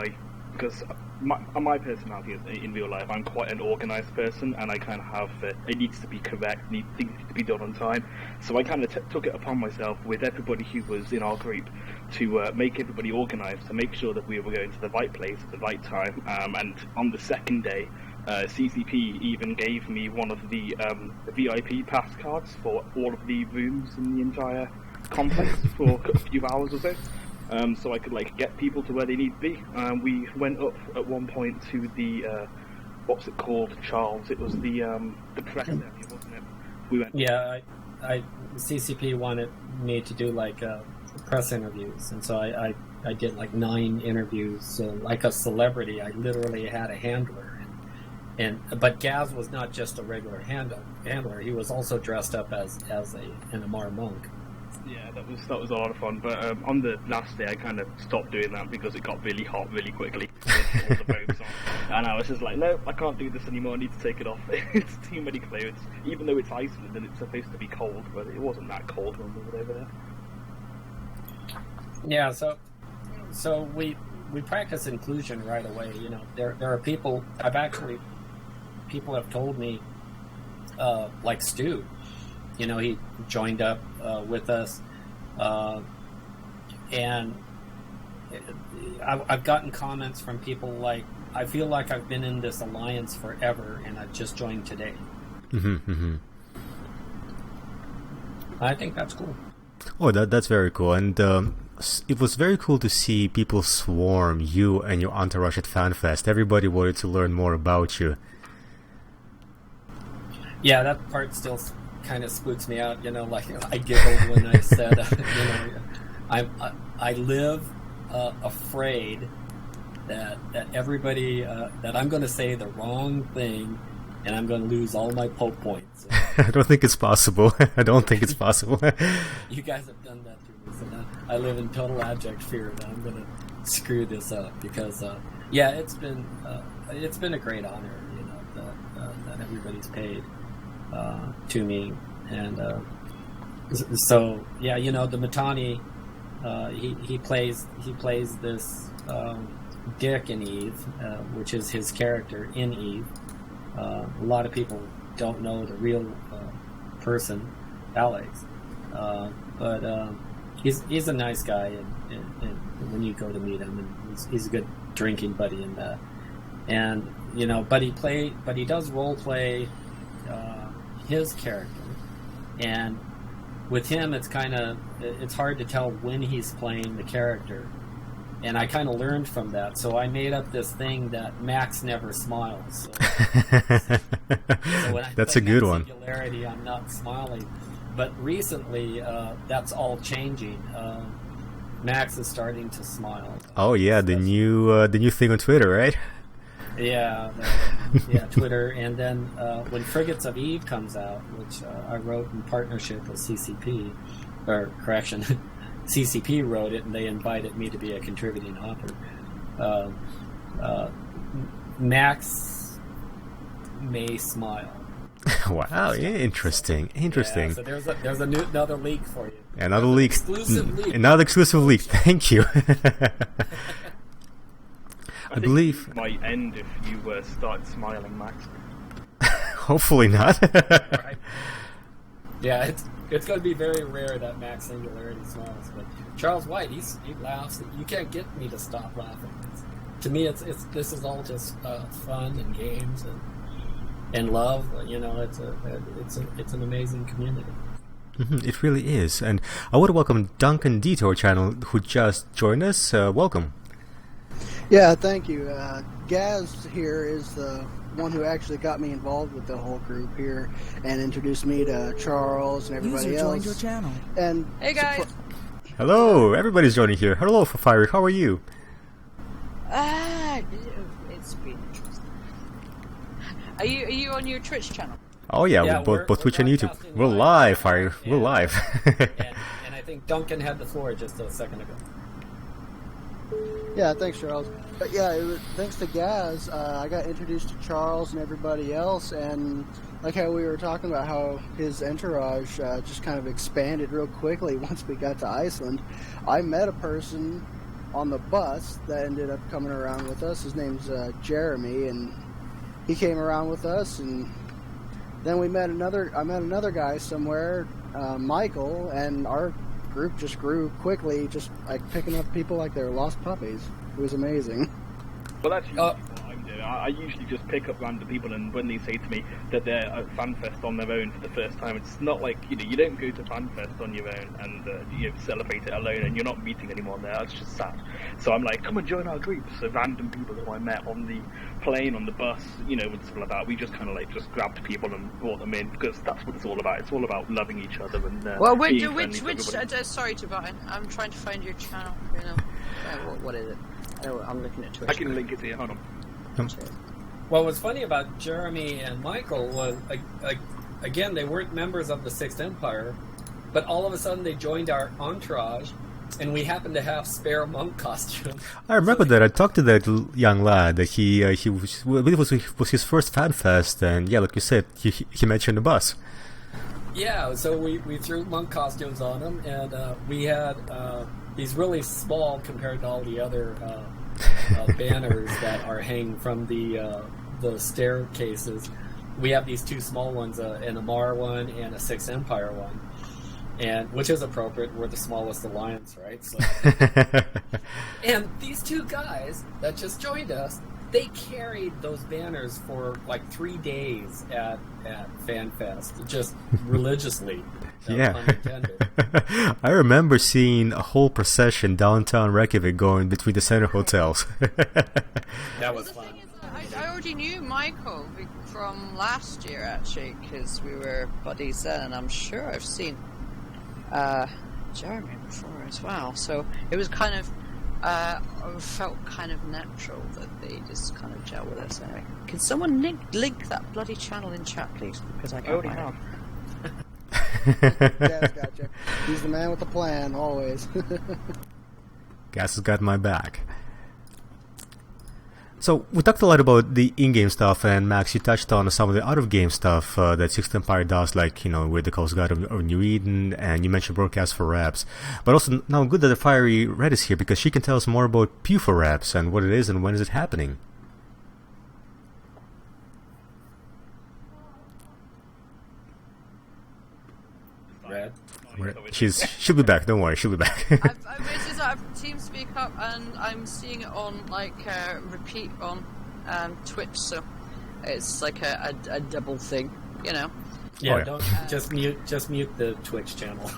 because my personality is in real life, I'm quite an organised person, and I kind of have it needs to be correct, things need to be done on time. So I kind of took it upon myself with everybody who was in our group to make everybody organised, to make sure that we were going to the right place at the right time. And on the second day, CCP even gave me one of the VIP pass cards for all of the rooms in the entire complex for a few hours or so. So I could get people to where they need to be. We went up at one point to the what's it called, Charles? It was the press area, wasn't it? We went. Yeah, CCP wanted me to do press interviews, and so I did 9 interviews. So like a celebrity, I literally had a handler, but Gaz was not just a regular handler. He was also dressed up as an Amar monk. Yeah, that was a lot of fun. But on the last day, I kind of stopped doing that because it got really hot really quickly. All the robes on. And I was just like, no, I can't do this anymore. I need to take it off. It's too many clothes. Even though it's Iceland and it's supposed to be cold, but it wasn't that cold when we were over there. Yeah, so we practice inclusion right away. There are people. People have told me, like Stu. He joined up with us, and I've gotten comments from people like, I feel like I've been in this alliance forever, and I've just joined today. I think that's cool. Oh, that's very cool. And it was very cool to see people swarm you and your entourage at FanFest. Everybody wanted to learn more about you. Yeah, that part still kind of spooks me out, I giggled when I said, I live afraid that everybody that I'm going to say the wrong thing, and I'm going to lose all my Pope points. I don't think it's possible. I don't think it's possible. You guys have done that to me, so now I live in total abject fear that I'm going to screw this up because, yeah, it's been a great honor, you know, that everybody's paid to me, and so yeah, you know, the Mittani, he plays this Dick in EVE, which is his character in EVE. A lot of people don't know the real person, Alex, but he's a nice guy, and when you go to meet him, and he's a good drinking buddy in that. And you know, but he does role play his character, and with him, it's hard to tell when he's playing the character. And I kind of learned from that, so I made up this thing that Max never smiles. So when I that's play a good Max one. Singularity, I'm not smiling. But recently, that's all changing. Max is starting to smile. Oh yeah, the new thing on Twitter, right? Yeah, Twitter. And then when Frigates of EVE comes out, which I wrote in partnership with CCP, or correction, CCP wrote it, and they invited me to be a contributing author. Max may smile. Wow, yeah, interesting. Yeah, so there's another leak for you. Another leak. Exclusive leak. Another exclusive leak. Thank you. I believe it might end if you start smiling, Max. Hopefully not. Right. Yeah, it's going to be very rare that Max Singularity smiles. But Charles White, he laughs. You can't get me to stop laughing. To me, this is all just fun and games and love. You know, it's an amazing community. It really is, and I would welcome DuncanD to our channel, who just joined us. Welcome. Yeah, thank you. Gaz here is the one who actually got me involved with the whole group here and introduced me to Charles and everybody User else. joined your channel. And Hey guys. Hello, everybody's joining here. Hello, Feiryred. How are you? It's been interesting. Are you on your Twitch channel? Oh yeah, Yeah, we're both Twitch and YouTube. broadcasting We're live, Feiryred. We're live. and I think Duncan had the floor just a second ago. yeah, thanks, Charles. But yeah, thanks to Gaz, I got introduced to Charles and everybody else, and like how we were talking about how his entourage just kind of expanded real quickly once we got to Iceland. I met a person on the bus that ended up coming around with us. His name's Jeremy, and he came around with us, and then I met another guy somewhere, Michael, and our group just grew quickly, just like picking up people like they're lost puppies. It was amazing. Well, that's usually what I'm doing. I usually just pick up random people, and when they say to me that they're at FanFest on their own for the first time, it's not like, you know, you don't go to FanFest on your own and you celebrate it alone, and you're not meeting anyone there. It's just sad. So I'm like, come and join our group. So random people who I met on the plane, on the bus, you know, and stuff like that, we just kind of like just grabbed people and brought them in, because that's what it's all about. It's all about loving each other and Well, being which friendly to everybody. sorry to buy. I'm trying to find your channel. You know, what is it? Oh, I'm looking at Twitch. I can link it to you. Hold on. Well, what's funny about Jeremy and Michael was, again, they weren't members of the Sixth Empire, but all of a sudden they joined our entourage, and we happened to have spare monk costumes. I remember that. I talked to that young lad. That he was, I believe it was his first FanFest, and yeah, like you said, he mentioned the bus. Yeah, so we threw monk costumes on them, and we had these really small compared to all the other banners that are hanging from the staircases. We have these two small ones, an Amar one and a Sixth Empire one, and which is appropriate. We're the smallest alliance, right? So, and these two guys that just joined us, they carried those banners for like 3 days at FanFest, just religiously. Yeah. I remember seeing a whole procession downtown Reykjavik going between the center hotels. That was fun. I already knew Michael from last year, actually, because we were buddies then, and I'm sure I've seen Jeremy before as well. So it was kind of felt kind of natural that they just kind of gel with us. Anyway, can someone link that bloody channel in chat, please? Because I can't find it. Gaz gotcha. He's the man with the plan, always. Gaz has got my back. So we talked a lot about the in-game stuff, and Max, you touched on some of the out-of-game stuff that Sixth Empire does, like, you know, with the Coast Guard of New Eden, and you mentioned broadcast for reps. But also, now good that the Feiryred is here, because she can tell us more about Pew for reps and what it is and when is it happening. Red. She'll be back. Don't worry, she'll be back. I've TeamSpeak up, and I'm seeing it on repeat on Twitch, so it's like a double thing, you know. Yeah, Oh, yeah. don't just mute the Twitch channel.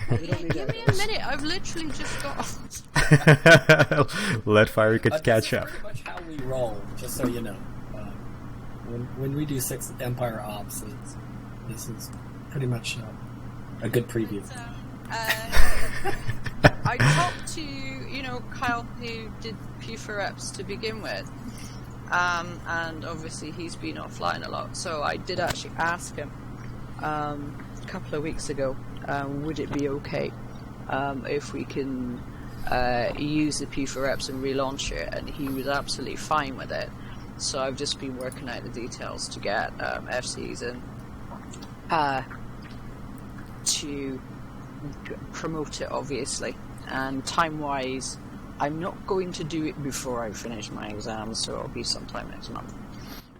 Give me a minute. I've literally just got. Let Fiery catch This up. is pretty much how we roll, just so you know. When we do Sixth Empire ops, this is pretty much a good preview. I talked to Kyle, who did Pew for reps to begin with, and obviously he's been offline a lot. So I did actually ask him a couple of weeks ago, would it be okay if we can use the Pew for reps and relaunch it, and he was absolutely fine with it. So I've just been working out the details to get FCs and to promote it, obviously. And time-wise, I'm not going to do it before I finish my exams, so it'll be sometime next month.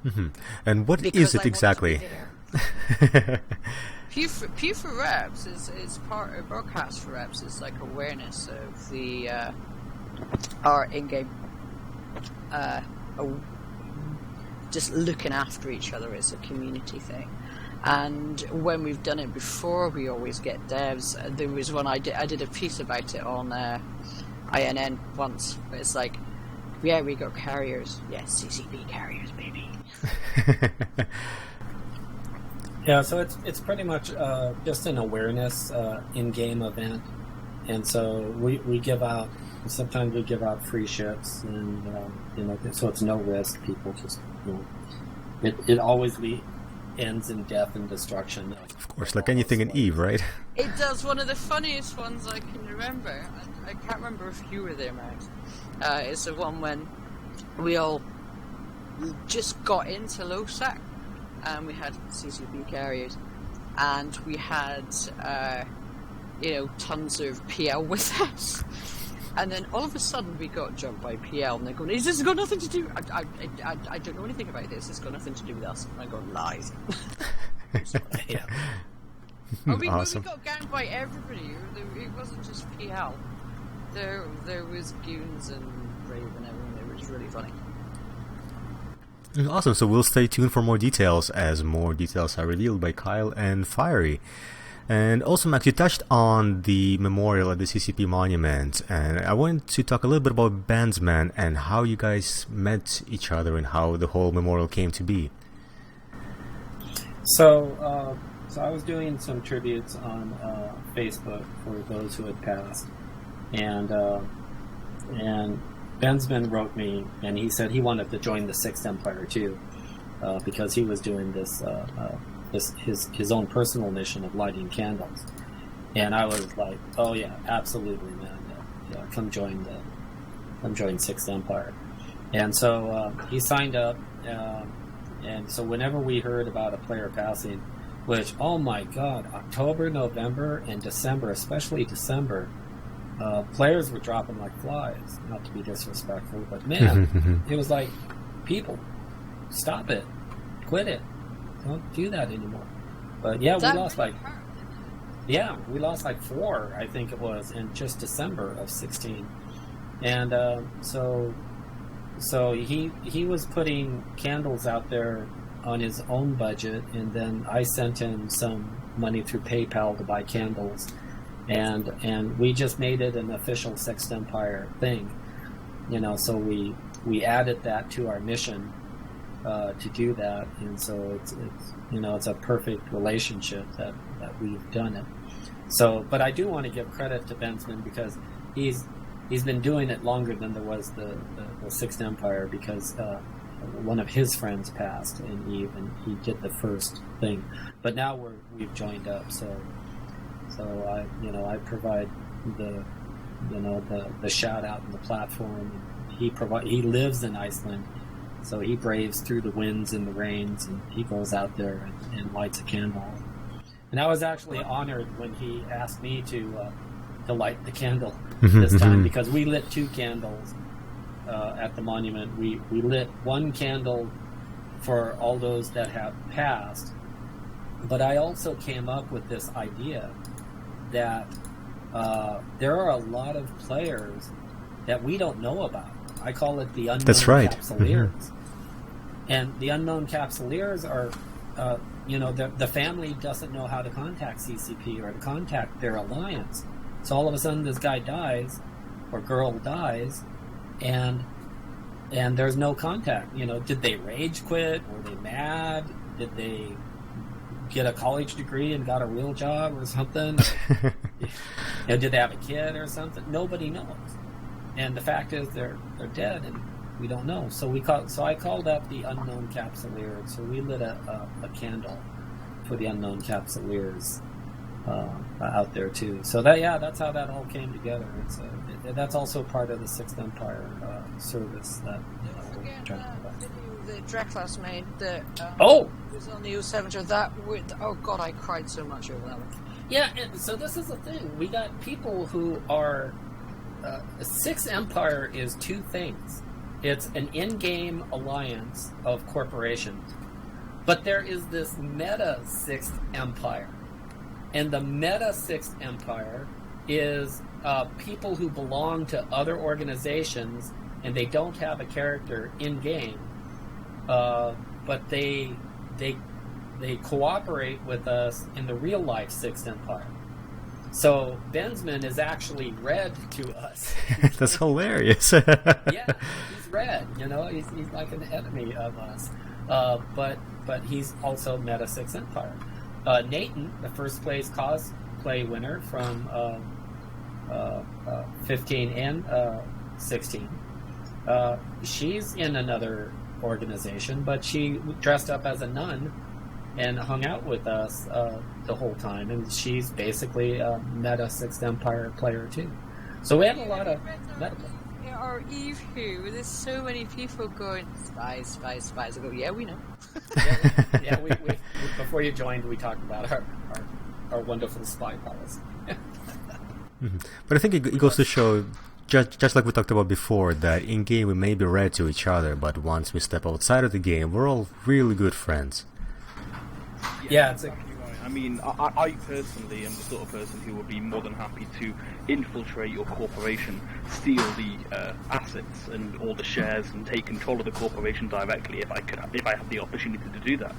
Mm-hmm. And what Because is it I want to exactly? be there. Pew for reps is part of broadcast for reps. Is like awareness of the our in-game, just looking after each other. It's a community thing. And when we've done it before, we always get devs. There was one I did a piece about it on INN once. It's like, yeah, we got carriers. Yes, CCP carriers, baby. Yeah, so it's pretty much just an awareness in-game event, and so we give out. Sometimes we give out free ships, and so it's no risk. People just it always ends in death and destruction. Of course, like anything in EVE, right? It does. One of the funniest ones I can remember. I can't remember if you were there, Max. It's the one when we all just got into LOSAC, and we had CCP carriers, and we had tons of PL with us. And then all of a sudden we got jumped by PL, and they're going, "This has got nothing to do. I don't know anything about this. It's got nothing to do with us." And I go, "Lies." Yeah. Awesome. We got ganged by everybody. It wasn't just PL. There was goons and Brave and everyone. It was really funny. Awesome. So we'll stay tuned for more details as more details are revealed by Kyle and Fiery. And also, Max, you touched on the memorial at the CCP monument, and I wanted to talk a little bit about Bandsman and how you guys met each other and how the whole memorial came to be. So I was doing some tributes on Facebook for those who had passed, and Bandsman wrote me, and he said he wanted to join the Sixth Empire too, because he was doing this. His own personal mission of lighting candles, and I was like, "Oh yeah, absolutely, man! Yeah, come join Sixth Empire." And so he signed up, and so whenever we heard about a player passing, which, oh my God, October, November, and December, especially December, players were dropping like flies. Not to be disrespectful, but man, it was like, people, stop it, quit it. Don't do that anymore. But yeah, we lost like 4, I think it was, in just December of 16. And so he was putting candles out there on his own budget, and then I sent him some money through PayPal to buy candles, and we just made it an official Sixth Empire thing, so we added that to our mission to do that, and so it's a perfect relationship that we've done it. So, but I do want to give credit to Bensman, because he's been doing it longer than there was the Sixth Empire, because one of his friends passed in EVE, and he did the first thing. But now we've joined up, so I provide the shout out and the platform. He lives in Iceland, so he braves through the winds and the rains, and he goes out there and lights a candle. And I was actually honored when he asked me to light the candle this time, because we lit 2 candles at the monument. We lit 1 candle for all those that have passed, but I also came up with this idea that there are a lot of players that we don't know about. I call it the unknown capsuleers. And the unknown capsuleers are, the family doesn't know how to contact CCP or to contact their alliance. So all of a sudden this guy dies, or girl dies, and there's no contact. Did they rage quit? Were they mad? Did they get a college degree and got a real job or something? Did they have a kid or something? Nobody knows. And the fact is they're dead, and we don't know. So I called up the unknown capsuleers. So we lit a candle for the unknown capsuleers out there too. So that's how that all came together. That's also part of the Sixth Empire service that we're trying to provide. The Dreklas made that was on the U7. God, I cried so much over that one. Yeah, and so this is the thing. We got people who are Sixth Empire is 2 things. It's an in-game alliance of corporations, but there is this meta Sixth Empire, and the meta Sixth Empire is people who belong to other organizations, and they don't have a character in-game, but they cooperate with us in the real-life Sixth Empire. So Benzman is actually red to us. That's hilarious. Yeah, he's red. He's like an enemy of us. But he's also meta Sixth Empire. Nathan, the first place cosplay winner from 15 and 16. She's in another organization, but she dressed up as a nun and hung out with us the whole time, and she's basically a meta Sixth Empire player too. So we have a lot of meta. Or EVE who? There's so many people going spies. I go, yeah, we know. We before you joined, we talked about our wonderful spy policy. But I think it goes to show, just like we talked about before, that in game we may be red to each other, but once we step outside of the game, we're all really good friends. Yeah, it's I mean, I personally am the sort of person who would be more than happy to infiltrate your corporation, steal the assets and all the shares, and take control of the corporation directly if I have the opportunity to do that.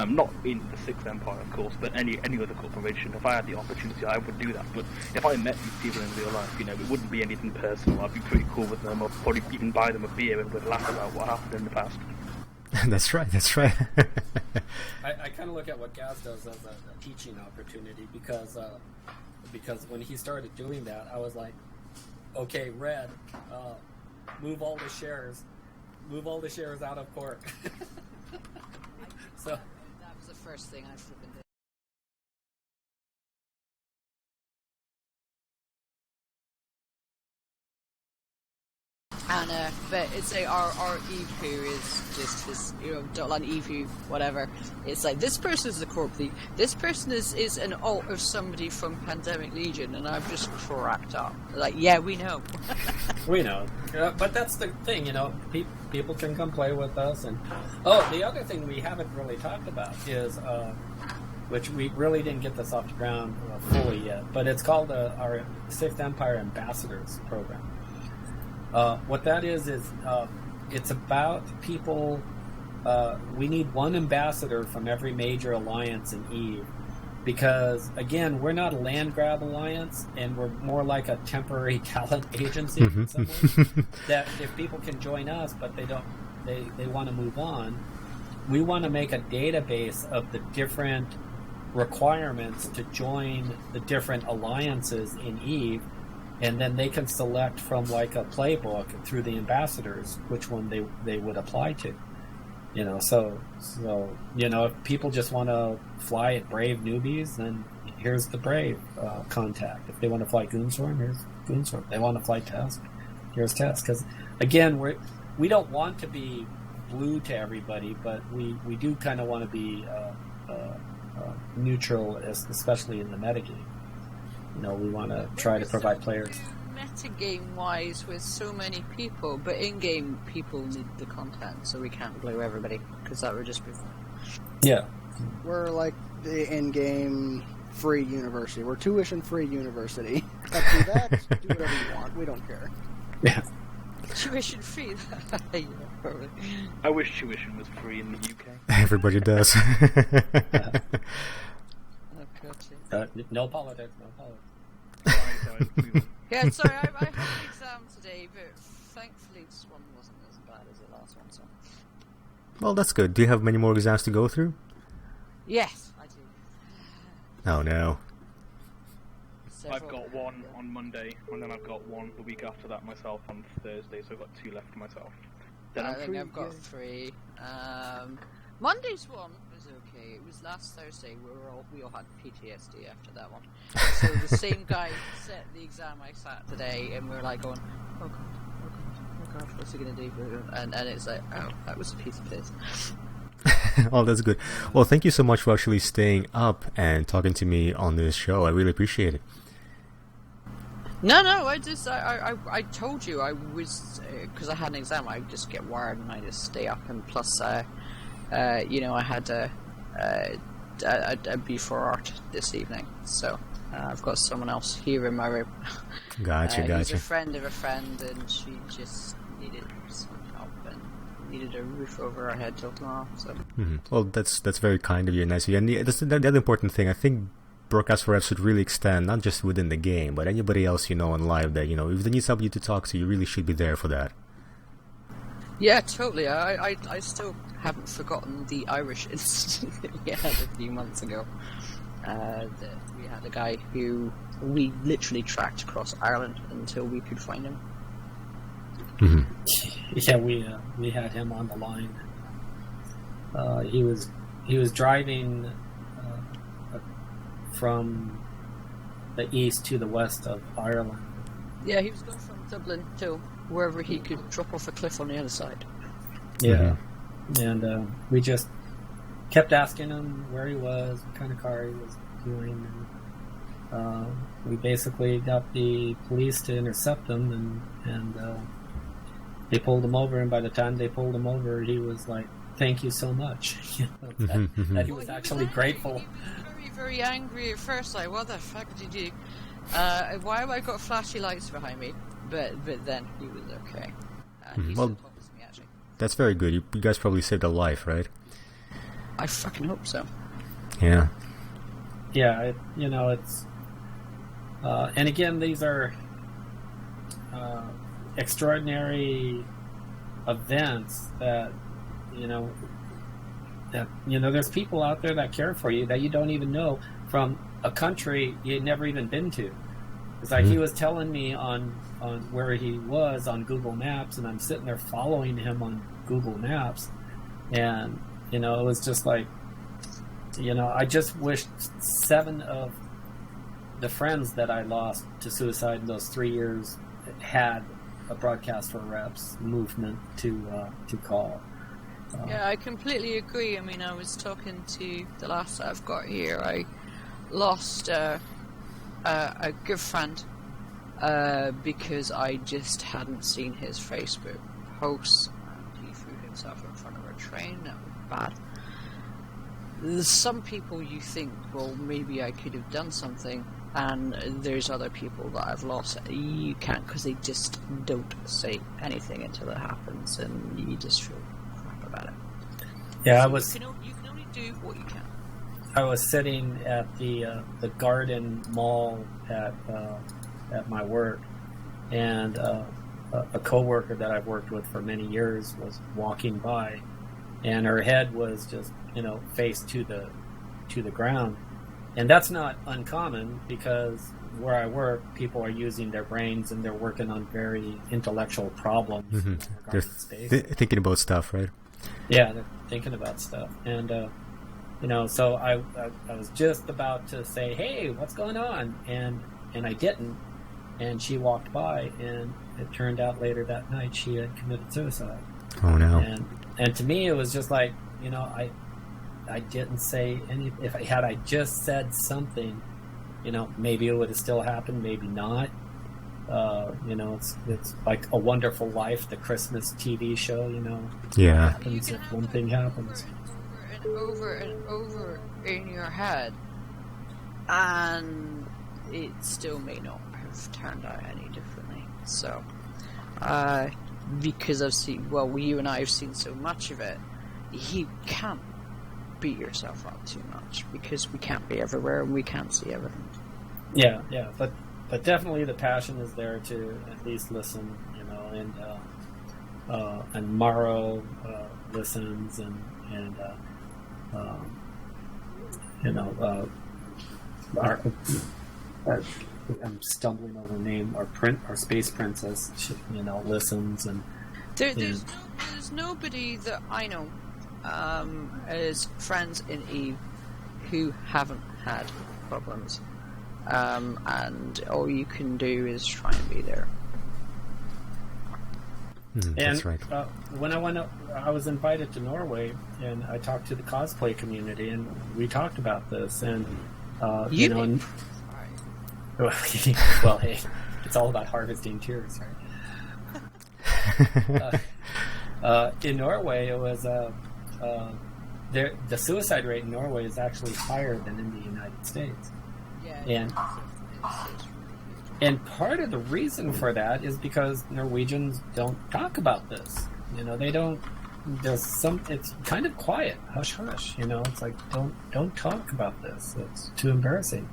Not in the Sixth Empire, of course, but any other corporation. If I had the opportunity, I would do that. But if I met these people in real life, it wouldn't be anything personal. I'd be pretty cool with them. I'd probably even buy them a beer and we'd laugh about what happened in the past. That's right. I kind of look at what Gaz does as a teaching opportunity, because when he started doing that, I was like, okay, Red, move all the shares out of court. So that was the first thing I flipping did. And but it's like our EVE who is just his, Dotlan EVE who, whatever. It's like, this person is the corp lead. This person is an alt of somebody from Pandemic Legion, and I've just cracked up. Like, yeah, we know. We know, but that's the thing, people can come play with us. And the other thing we haven't really talked about is, which we really didn't get this off the ground fully yet, but it's called our Sixth Empire Ambassadors program. What that is it's about people. We need one ambassador from every major alliance in EVE, because again, we're not a land grab alliance, and we're more like a temporary talent agency in some ways. That if people can join us, but they want to move on, we want to make a database of the different requirements to join the different alliances in EVE. and then they can select from like a playbook through the ambassadors which one they would apply to. So if people just want to fly at Brave newbies, then here's the Brave contact. If they want to fly Goonswarm, here's Goonswarm. If they want to fly Test, here's Test. Because again, we don't want to be blue to everybody, but we do kind of want to be neutral, especially in the metagame. We want to try to provide players. Metagame wise with so many people, but in-game people need the content, so we can't blue everybody, because that would just be fun. Yeah. We're like the in-game free university. We're tuition-free university. Up to that, do whatever you want. We don't care. Yeah. Tuition free? Yeah, probably. I wish tuition was free in the UK. Everybody does. No politics, no politics. Yeah, sorry, I had an exam today, but thankfully this one wasn't as bad as the last one, so... Well, that's good. Do you have many more exams to go through? Yes, I do. Oh, no. I've got one on Monday, and then I've got one the week after that myself on Thursday, so I've got 2 left for myself. Then I think I've got 3. Monday's one was okay. It was last Thursday. We all had PTSD after that one. So the same guy set the exam I sat today, and we were like going, oh god, what's he gonna do? And it's like, oh, that was a piece of piss. Oh, that's good. Well, thank you so much for actually staying up and talking to me on this show. I really appreciate it. No, I told you I was, because I had an exam, I just get wired and I just stay up, and plus, I had a B4 art this evening, so I've got someone else here in my room. Gotcha. He's a friend of a friend, and she just needed some help and needed a roof over her head till tomorrow, so... Mm-hmm. Well, that's very kind of you and nice of you. And that's the other important thing. I think Broadcast for EVE should really extend, not just within the game, but anybody else in live that, if they need somebody to talk to, you really should be there for that. Yeah, totally. I still haven't forgotten the Irish incident that we had a few months ago. We had a guy who we literally tracked across Ireland until we could find him. Mm-hmm. Yeah, we had him on the line. He was driving from the east to the west of Ireland. Yeah, he was going from Dublin to wherever he could drop off a cliff on the other side. Yeah, and we just kept asking him where he was, what kind of car he was doing, and we basically got the police to intercept him, and they pulled him over, and by the time they pulled him over, he was like, thank you so much. That he was actually grateful. He was very, very angry at first, like, what the fuck did you do? Why have I got flashy lights behind me? But then he was okay. He well, still talks to me, actually. That's very good. You guys probably saved a life, right? I fucking hope so. Yeah. Yeah, it's... and again, these are extraordinary events that, there's people out there that care for you that you don't even know from a country you'd never even been to. It's like he was telling me on where he was on Google Maps, and I'm sitting there following him on Google Maps, and it was just like, I just wished 7 of the friends that I lost to suicide in those 3 years had a Broadcast for Reps movement to call. Yeah, I completely agree. I mean, I was talking to the last I've got here. I lost a good friend because I just hadn't seen his Facebook posts, and he threw himself in front of a train. That was bad. There's some people you think, well, maybe I could have done something, and there's other people that I've lost. You can't, because they just don't say anything until it happens, and you just feel crap about it. Yeah, so you can only do what you can. I was sitting at the Garden Mall at my work, and a coworker that I've worked with for many years was walking by, and her head was just face to the ground, and that's not uncommon because where I work, people are using their brains and they're working on very intellectual problems. They're thinking about stuff, right? Yeah, they're thinking about stuff. And, so I was just about to say, hey, what's going on? And I didn't. And she walked by, and it turned out later that night she had committed suicide. Oh, no. And to me, it was just like, I didn't say any. If I just said something, maybe it would have still happened, maybe not. It's like A Wonderful Life, the Christmas TV show. Yeah. What happens if one thing happens? Over and over in your head, and it still may not have turned out any differently. So, because I've seen, you and I have seen so much of it, you can't beat yourself up too much because we can't be everywhere and we can't see everything. Yeah, but definitely the passion is there to at least listen, and Morrow listens, I'm stumbling over the name. Our space princess, she, listens, and there's nobody that I know as friends in EVE who haven't had problems, and all you can do is try and be there. That's right. When I was invited to Norway, and I talked to the cosplay community, and we talked about this, and well, hey, it's all about harvesting tears, right? In Norway, it was the suicide rate in Norway is actually higher than in the United States. Yeah. And part of the reason for that is because Norwegians don't talk about this. They don't. It's kind of quiet, hush hush. It's like don't talk about this. It's too embarrassing.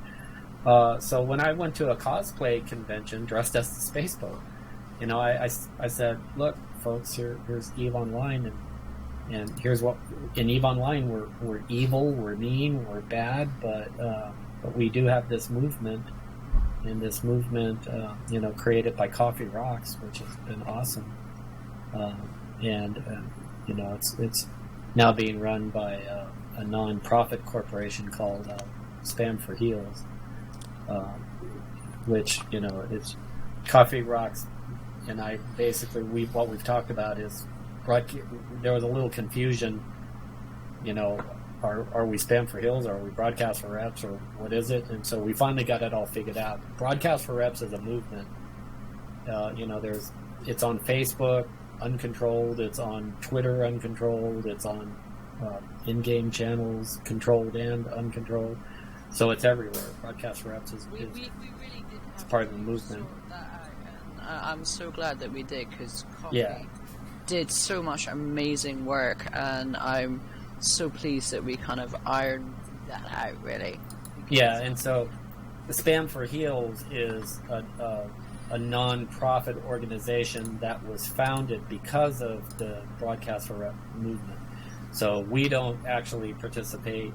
So when I went to a cosplay convention dressed as the space boat, I said, look, folks, here's EVE Online, and here's what in EVE Online we're evil, we're mean, we're bad, but we do have this movement. And this movement, created by Coffee Rocks, which has been awesome, it's now being run by a non-profit corporation called Spam for Heels, which it's Coffee Rocks, and I basically what we've talked about is there was a little confusion, Are we Spam for Heels? Are we Broadcast for Reps? Or what is it? And so we finally got it all figured out. Broadcast for Reps is a movement. It's on Facebook, uncontrolled. It's on Twitter, uncontrolled. It's on in-game channels, controlled and uncontrolled. So it's everywhere. Broadcast for Reps is we really did it's part of the movement. I'm so glad that we did, because Coffee did so much amazing work, and I'm so pleased that we kind of ironed that out, really. Yeah, and so the Spam for Heels is a non-profit organization that was founded because of the Broadcast for Rep movement. So we don't actually participate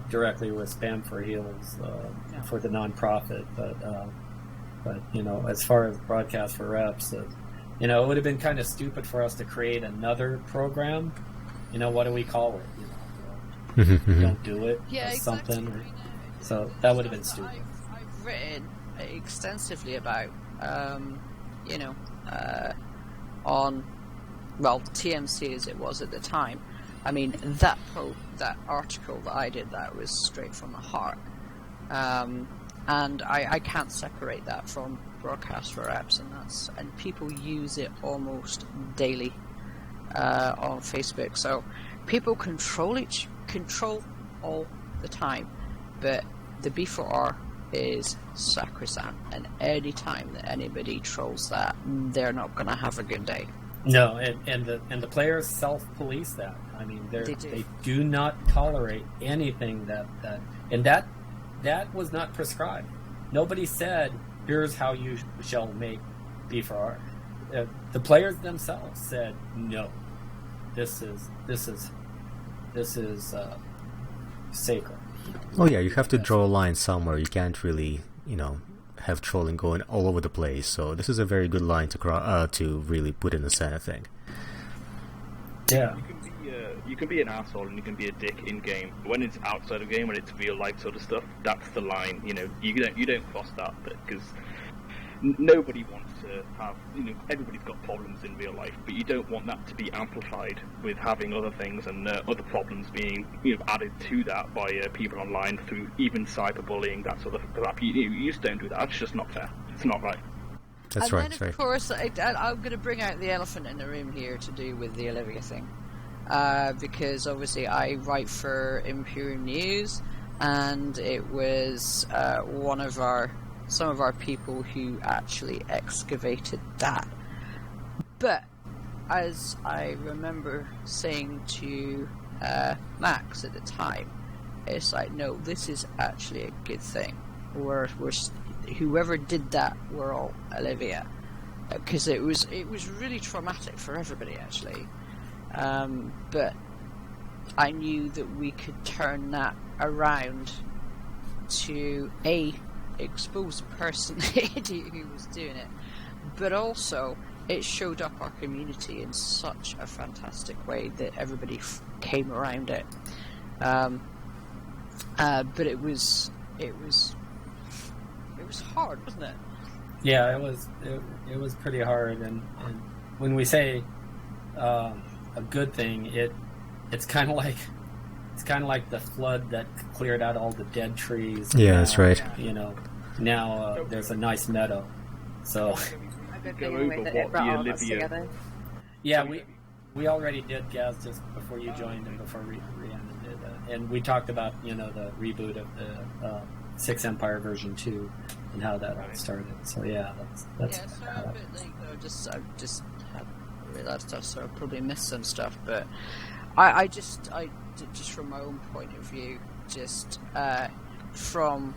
directly with Spam for Heels for the non-profit, but as far as Broadcast for Reps, it would have been kind of stupid for us to create another program. What do we call it? Don't do it. Yeah, exactly. Something. So that would have been stupid. I've written extensively about, on, TMC as it was at the time. I mean, that article that I did, that was straight from the heart. And I can't separate that from Broadcast for Apps, and people use it almost daily on Facebook. So people control all the time, but the B4R is sacrosanct, and any time that anybody trolls that, they're not going to have a good day. No, and the players self-police that. I mean, they do not tolerate anything that was not prescribed. Nobody said, "Here's how you shall make B4R." The players themselves said, "No, this is sacred." Oh yeah, you have to draw a line somewhere. You can't really have trolling going all over the place. So this is a very good line to really put in the sand, I think. Yeah. You can be an asshole and you can be a dick in game. When it's outside of game, when it's real life sort of stuff, that's the line. You don't cross that because nobody wants to have. Everybody's got problems in real life, but you don't want that to be amplified with having other things and other problems being added to that by people online through even cyberbullying, that sort of crap. You just don't do that. It's just not fair. It's not right. That's and right. Then, of course, I'm going to bring out the elephant in the room here to do with the Olivia thing. Because obviously I write for Imperial News, and it was some of our people who actually excavated that. But as I remember saying to Max at the time, it's like, no, this is actually a good thing. Whoever did that were all Olivia, because it was really traumatic for everybody actually. But I knew that we could turn that around to expose the person, the idiot who was doing it, but also it showed up our community in such a fantastic way that everybody came around it. But it was hard, wasn't it? Yeah, it was pretty hard, and when we say a good thing, it's kind of like the flood that cleared out all the dead trees. Yeah, that's right. Now there's a nice meadow. So Go over what the Olivia. Yeah, we already did, Gaz, just before you joined and before Rhiannon did, and we talked about the reboot of the Six Empire version 2 and how that all started. So yeah, that's yeah. So a bit late though. I just had realised stuff, so I probably missed some stuff. But I just from my own point of view, just from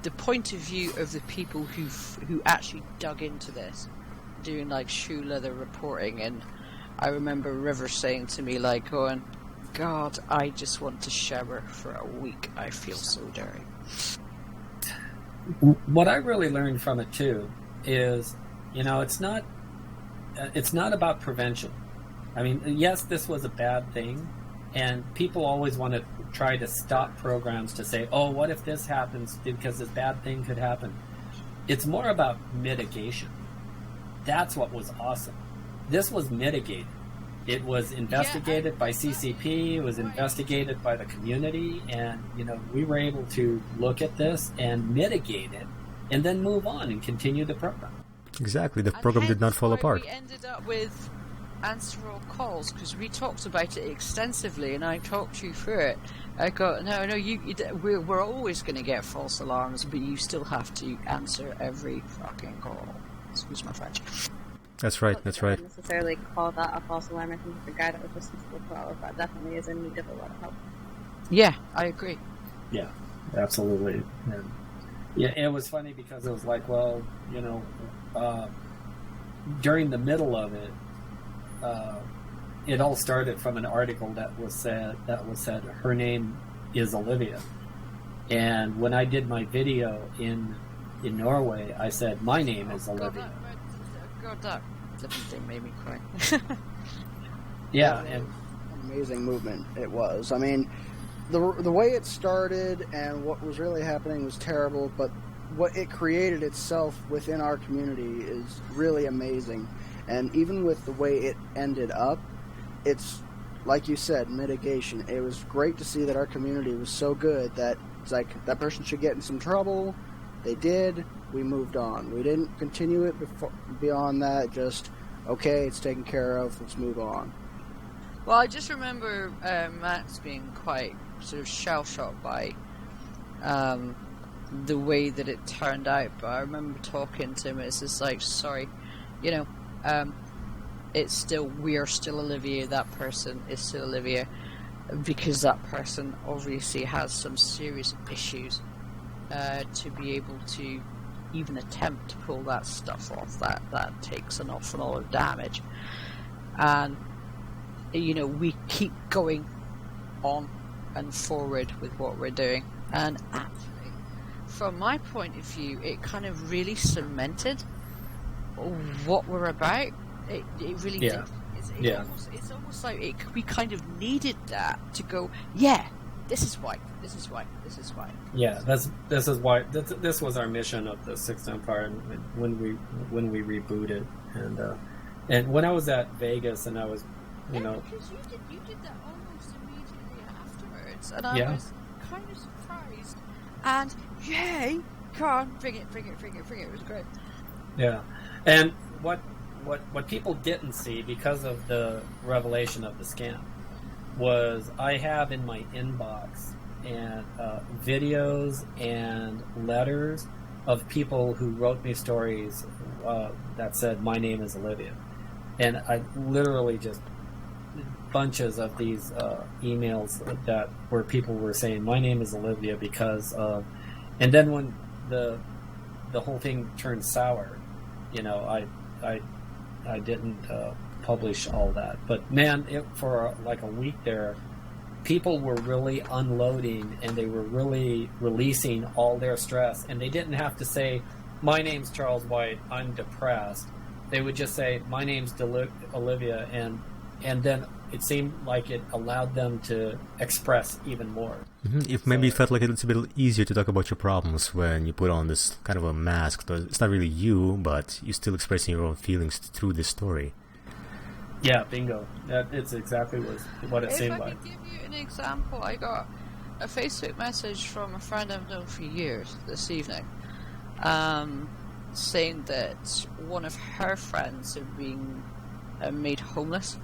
the point of view of the people who actually dug into this, doing like shoe leather reporting, and I remember River saying to me like, going, God, I just want to shower for a week. I feel so dirty. What I really learned from it too is, it's not about prevention. I mean, yes, this was a bad thing, and people always want to try to stop programs to say, oh, what if this happens because this bad thing could happen. It's more about mitigation. That's what was awesome. This was mitigated. It was investigated by CCP, it was investigated by the community, and we were able to look at this and mitigate it and then move on and continue the program. Exactly, the program did not fall apart. We ended up with answer all calls, because we talked about it extensively and I talked you through it. I go, no, we're always going to get false alarms, but you still have to answer every fucking call. Excuse my French. That's right. I wouldn't necessarily call that a false alarm. I think the guy that was responsible for all of that definitely is in need of a lot of help. Yeah, I agree. Yeah, absolutely. And yeah, it was funny because it was like, well, during the middle of it, it all started from an article that was said her name is Olivia, and when I did my video in Norway, I said my name is Olivia. God, that thing made me cry. Yeah, and amazing movement it was. I mean, the way it started and what was really happening was terrible, but what it created itself within our community is really amazing. And even with the way it ended up, it's, like you said, mitigation. It was great to see that our community was so good that it's like, that person should get in some trouble. They did. We moved on. We didn't continue it beyond that. Just, okay, it's taken care of. Let's move on. Well, I just remember Max being quite sort of shell-shocked by the way that it turned out. But I remember talking to him. It's just like, sorry, it's still, we are still Olivia. That person is still Olivia, because that person obviously has some serious issues. To be able to even attempt to pull that stuff off, that takes an awful lot of damage. And we keep going on and forward with what we're doing. And actually, from my point of view, it kind of really cemented what we're about. It really did. It's almost like we kind of needed that to go, yeah, this is why. Yeah, this is why this was our mission of the Sixth Empire when we rebooted, and when I was at Vegas and I was, because you did that almost immediately afterwards, and I was kind of surprised. And yay, come on, bring it! It was great. Yeah, and what people didn't see because of the revelation of the scam was I have in my inbox and videos and letters of people who wrote me stories that said my name is Olivia, and I literally just bunches of these emails where people were saying my name is Olivia because of, and then when the whole thing turned sour, I didn't publish all that, but man, for like a week there, people were really unloading and they were really releasing all their stress, and they didn't have to say my name's Charles White, I'm depressed. They would just say my name's Olivia, and then it seemed like it allowed them to express even more. If maybe it felt like it's a bit easier to talk about your problems when you put on this kind of a mask. It's not really you, but you're still expressing your own feelings through this story. Yeah, bingo. It's exactly what it seemed like. If I could give you an example, I got a Facebook message from a friend I've known for years this evening, saying that one of her friends had been made homeless,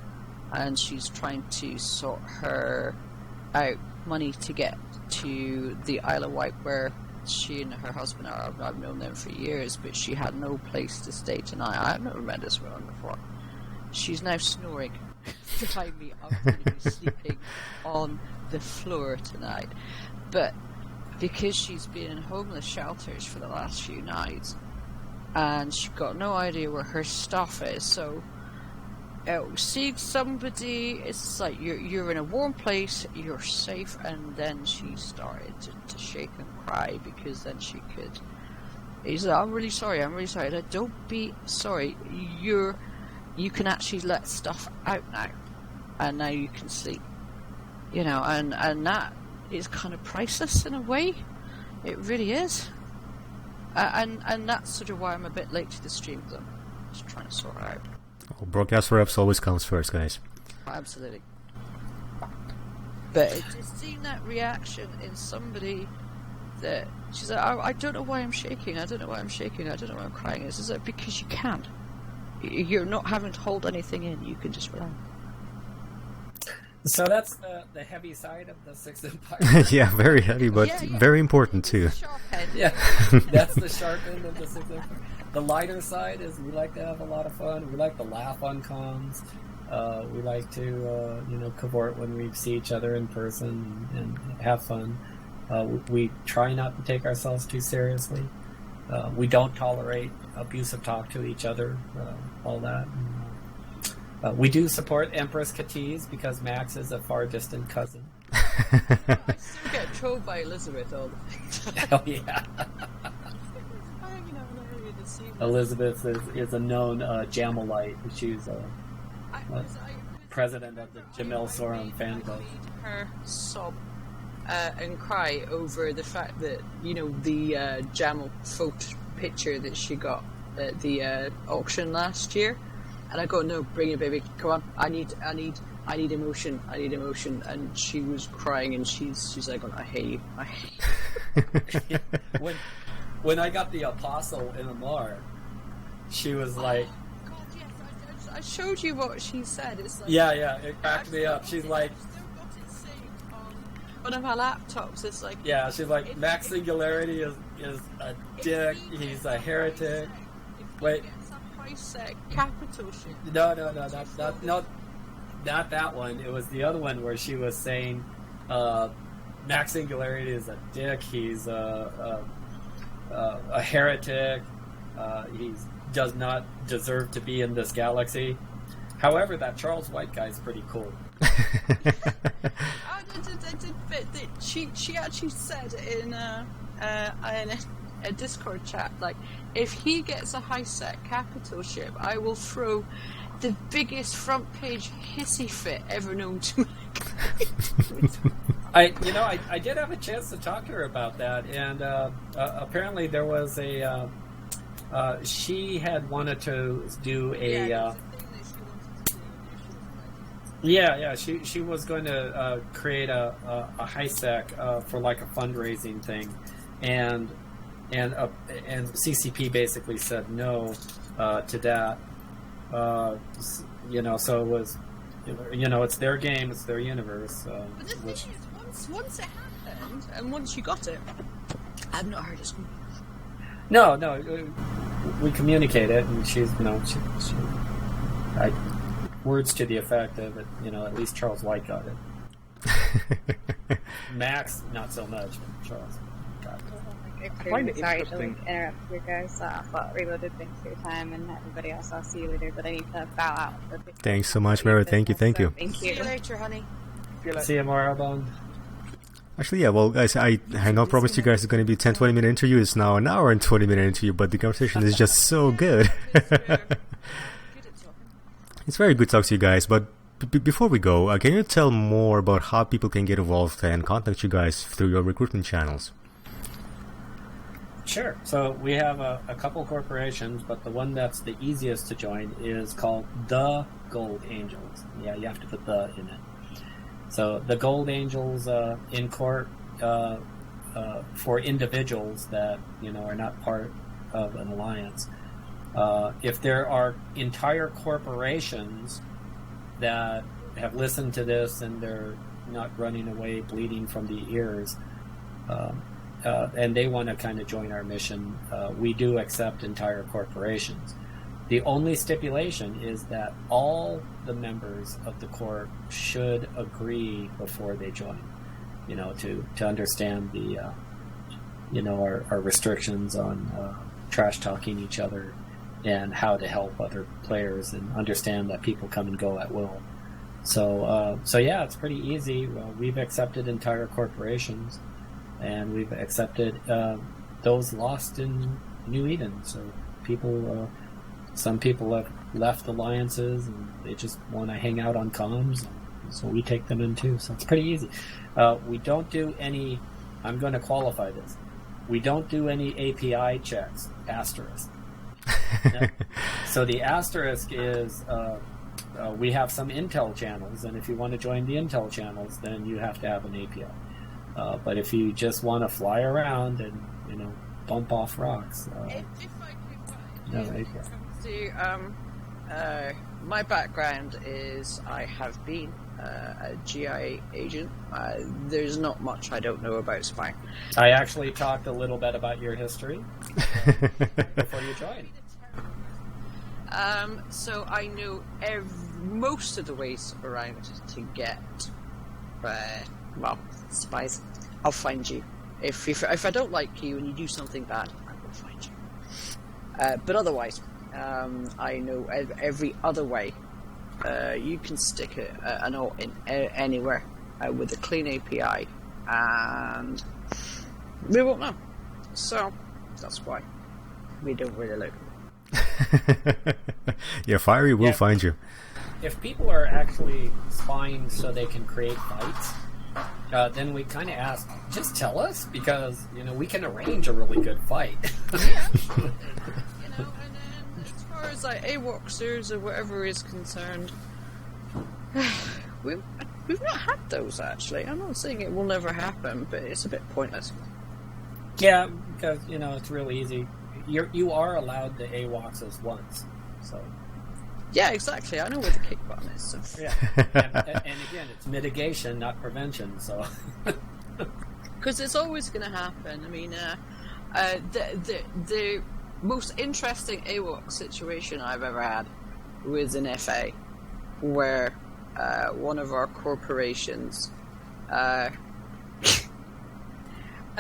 and she's trying to sort her out money to get to the Isle of Wight, where she and her husband are. I've known them for years, but she had no place to stay tonight. I've never met this woman before. She's now snoring behind me. I'm going to be sleeping on the floor tonight. But because she's been in homeless shelters for the last few nights, and she's got no idea where her stuff is, so seeing somebody, it's like you're in a warm place, you're safe, and then she started to shake and cry because then she could. He said, I'm really sorry. I said, don't be sorry. You can actually let stuff out now, and now you can sleep. And that is kind of priceless in a way. It really is. And that's sort of why I'm a bit late to the stream, because I'm just trying to sort it out. Well, broadcast reps always comes first, guys. Absolutely. But just seeing that reaction in somebody that she's like, I don't know why I'm shaking. I don't know why I'm crying. It's just like, because you can. You're not having to hold anything in. You can just relax. So that's the heavy side of the Sixth Empire. Yeah, very heavy, but very important too. Yeah, that's the sharp end of the Sixth Empire. The lighter side is we like to have a lot of fun. We like to laugh on cons. We like to cavort when we see each other in person and have fun. We try not to take ourselves too seriously. We don't tolerate abusive talk to each other. All that. We do support Empress Katiz because Max is a far distant cousin. I still get trolled by Elizabeth all the time. Oh yeah. Elizabeth is a known Jamalite. She's president of the Jamil Sorum fan club. Her sob and cry over the fact that the Jamal photo picture that she got at the auction last year, and I go, no, bring it, baby, come on, I need emotion, and she was crying, and she's like, I hate you. When I got the Apostle in Amar, she was like, God, yes, I showed you what she said. It's like, yeah, it cracked me up. She's like, I've still got it saved on one of our laptops. It's like, yeah, she's like, Max Singularity is a dick. He's a heretic. Wait, capital shit. No, not that one. It was the other one where she was saying, Max Singularity is a dick. He's a heretic. He does not deserve to be in this galaxy. However, that Charles White guy is pretty cool. but she actually said in a Discord chat, like, if he gets a high-sec capital ship, I will throw the biggest front page hissy fit ever known to make. I did have a chance to talk to her about that, and apparently there was a she had wanted to do a she was going to create a high sec for like a fundraising thing, and CCP basically said no to that. So it was, it's their game, it's their universe. But the thing is, once it happened, and once you got it, I've not heard it. No, we communicate it, and she's, words to the effect of it, at least Charles White got it. Max, not so much, but Charles got it. I find it interesting. To interrupt you guys, but Reloaded, thanks for your time, and everybody else, I'll see you later, but I need to bow out. Thanks so much, Mara. Thank you. Thank you. See you later, honey. See you, Marrowbone. Actually, yeah, well, guys, I know I promised you guys it's going to be 10-20 minute interview. It's now an hour and 20 minute interview, but the conversation is just so good. It's very good to talk to you guys, but before we go, can you tell more about how people can get involved and contact you guys through your recruitment channels? Sure. So we have a couple corporations, but the one that's the easiest to join is called the Gold Angels. Yeah, you have to put the in it. So the Gold Angels in court for individuals that are not part of an alliance. If there are entire corporations that have listened to this and they're not running away bleeding from the ears, and they want to kind of join our mission, we do accept entire corporations. The only stipulation is that all the members of the corp should agree before they join, to understand the, our restrictions on trash talking each other and how to help other players and understand that people come and go at will. So yeah, it's pretty easy. We've accepted entire corporations, and we've accepted those lost in New Eden. So people, some people have left alliances and they just want to hang out on comms, so we take them in too. So it's pretty easy. We don't do any, I'm going to qualify this, we don't do any API checks, asterisk. No. So the asterisk is we have some Intel channels, and if you want to join the Intel channels, then you have to have an API. But if you just want to fly around and bump off rocks, If I could, no API. My background is I have been a GI agent. There's not much I don't know about spying. I actually talked a little bit about your history before you joined. So I know most of the ways around to get, spies. I'll find you. If I don't like you and you do something bad, I will find you. But otherwise, I know every other way. You can stick a note in anywhere with a clean API, and we won't know. So that's why we don't really look. Yeah, Fiery will find you. If people are actually spying so they can create fights, then we kind of ask, just tell us, because we can arrange a really good fight. And then as far as like AWOXers or whatever is concerned, we've not had those actually. I'm not saying it will never happen, but it's a bit pointless. Yeah, because it's real easy. You are allowed the AWOXs once, so. Yeah, exactly. I know where the kick button is. So. Yeah, and again, it's mitigation, not prevention. So. Because it's always going to happen. I mean, the most interesting AWOX situation I've ever had was in FA, where one of our corporations, a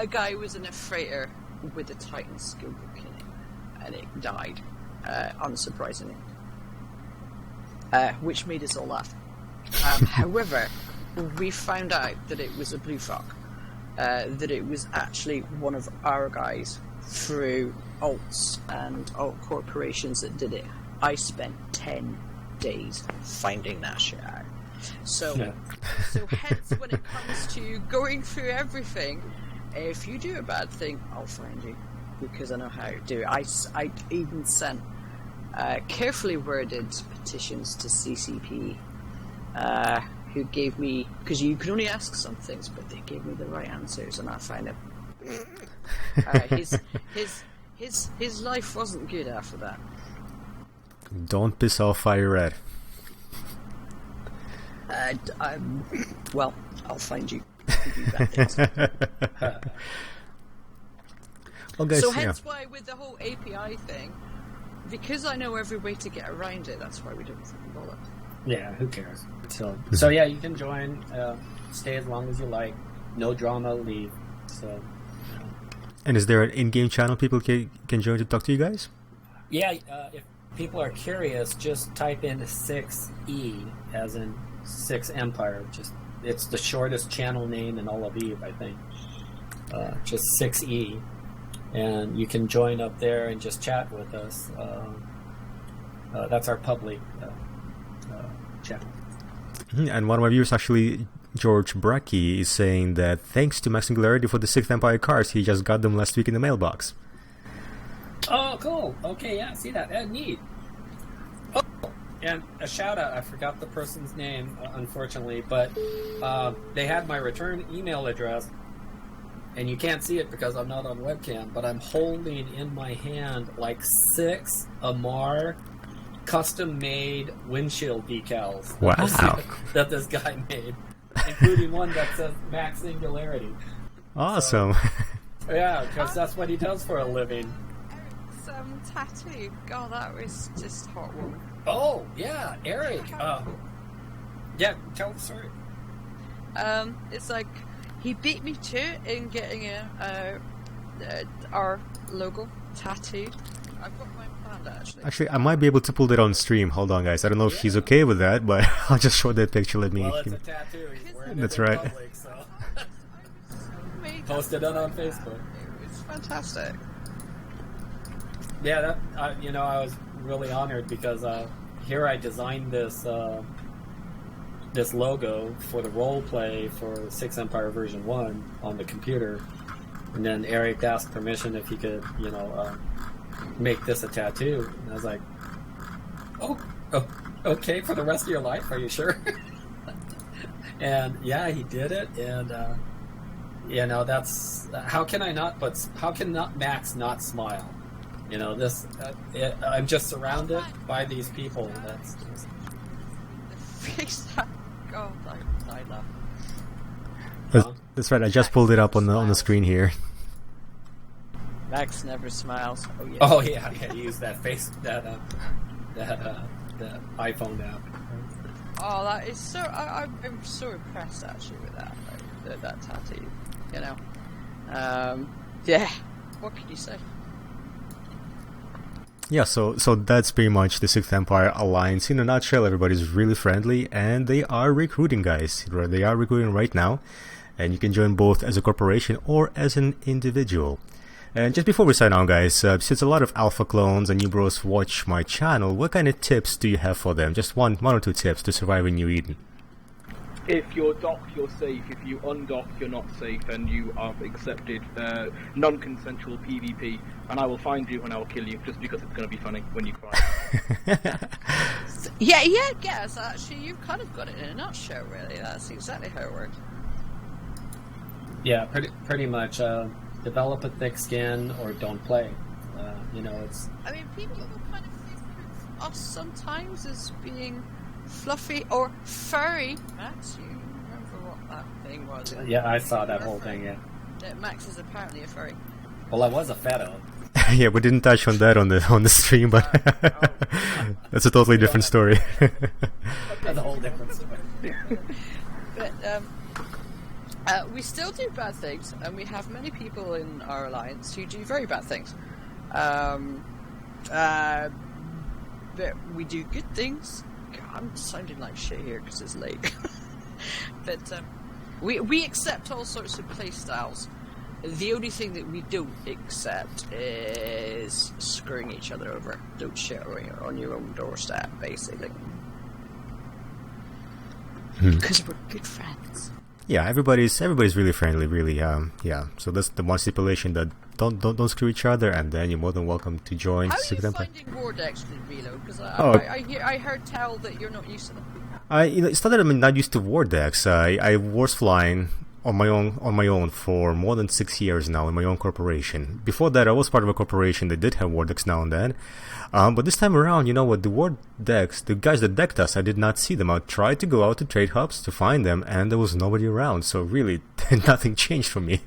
guy was in a freighter with a Titan skill book in it, and it died, unsurprisingly, which made us all laugh. However, we found out that it was a blue fuck, that it was actually one of our guys through alts and alt corporations that did it. I spent 10 days finding that shit out. So hence when it comes to going through everything, if you do a bad thing, I'll find you, because I know how to do it. I even sent carefully worded petitions to CCP, who gave me, because you can only ask some things, but they gave me the right answers, and I find it. His life wasn't good after that. Don't piss off Feiryred. Well, I'll find you. If you do bad things. Well, guys, So hence why with the whole API thing, because I know every way to get around it, that's why we don't fucking bother. Yeah, who cares? So yeah, you can join, stay as long as you like, no drama, leave. So. And is there an in-game channel people can join to talk to you guys? Yeah, if people are curious, just type in 6E, as in 6 Empire. It's the shortest channel name in all of EVE, I think. Just 6E. And you can join up there and just chat with us. That's our public channel. And one of my viewers, actually, George Bracky, is saying that thanks to Max Singularity for the 6th Empire cards, he just got them last week in the mailbox. Oh, cool. Okay, yeah, see that. Neat. Oh, and a shout out. I forgot the person's name, unfortunately, but they had my return email address, and you can't see it because I'm not on webcam, but I'm holding in my hand like 6 Amar custom-made windshield decals. Wow. That this guy made, including one that says Max Singularity. Awesome. So, yeah, because that's what he does for a living. Tattoo. God, that was just hot one. Oh, yeah, Eric. Yeah, tell the story. It's like he beat me to it in getting our logo tattooed. I've got mine planned actually. Actually, I might be able to pull that on stream. Hold on, guys. I don't know if he's okay with that, but I'll just show that picture. Let me. Well, it's a tattoo. He's wearing That's it in right. Public, so. Posted it on Facebook. It was fantastic. Yeah, that I was really honored because here I designed this this logo for the role play for 6 Empire version 1 on the computer, and then Eric asked permission if he could make this a tattoo, and I was like, oh okay, for the rest of your life, are you sure? And yeah, he did it, and that's how can Max not smile? I'm just surrounded by these people. That's just... God, I love. That's right. I just pulled it up on the screen here. Max never smiles. Oh yeah. Use that that iPhone app. Oh, that is so. I'm so impressed actually with that. Like, that tattoo. Yeah. What can you say? Yeah, so that's pretty much the 6th Empire Alliance in a nutshell. Everybody's really friendly, and they are recruiting, guys. They are recruiting right now, and you can join both as a corporation or as an individual. And just before we sign on, guys, since a lot of alpha clones and new bros watch my channel, what kind of tips do you have for them? Just one or two tips to survive in New Eden. If you're docked, you're safe. If you undock, you're not safe, and you are accepted non-consensual PvP. And I will find you and I will kill you, just because it's going to be funny when you cry. Yeah, Gaz, actually, you've kind of got it in a nutshell, really. That's exactly how it works. Yeah, pretty much. Develop a thick skin or don't play. It's... I mean, people will kind of think of us sometimes as being fluffy or furry. Max, you remember what that thing was? Yeah, I saw that whole thing, yeah. Max is apparently a furry. Well, I was a fatto. Yeah, we didn't touch on that on the stream, but that's a totally different story. That's a whole different story. But we still do bad things, and we have many people in our alliance who do very bad things. But we do good things. God, I'm sounding like shit here because it's late. But we accept all sorts of play styles. The only thing that we don't accept is screwing each other over. Don't shit on your own doorstep, basically. Because we're good friends. Yeah, everybody's really friendly, really. Yeah. So that's the one stipulation, that don't screw each other, and then you're more than welcome to join. How are you Secret Empire. finding war decks with Reload? Because I heard tell that you're not used to them. It's not that I'm not used to war decks. I was flying on my own for more than 6 years now in my own corporation. Before that, I was part of a corporation that did have war decks now and then. But this time around, you know what, the war decks, the guys that decked us, I did not see them. I tried to go out to trade hubs to find them, and there was nobody around. So really, nothing changed for me.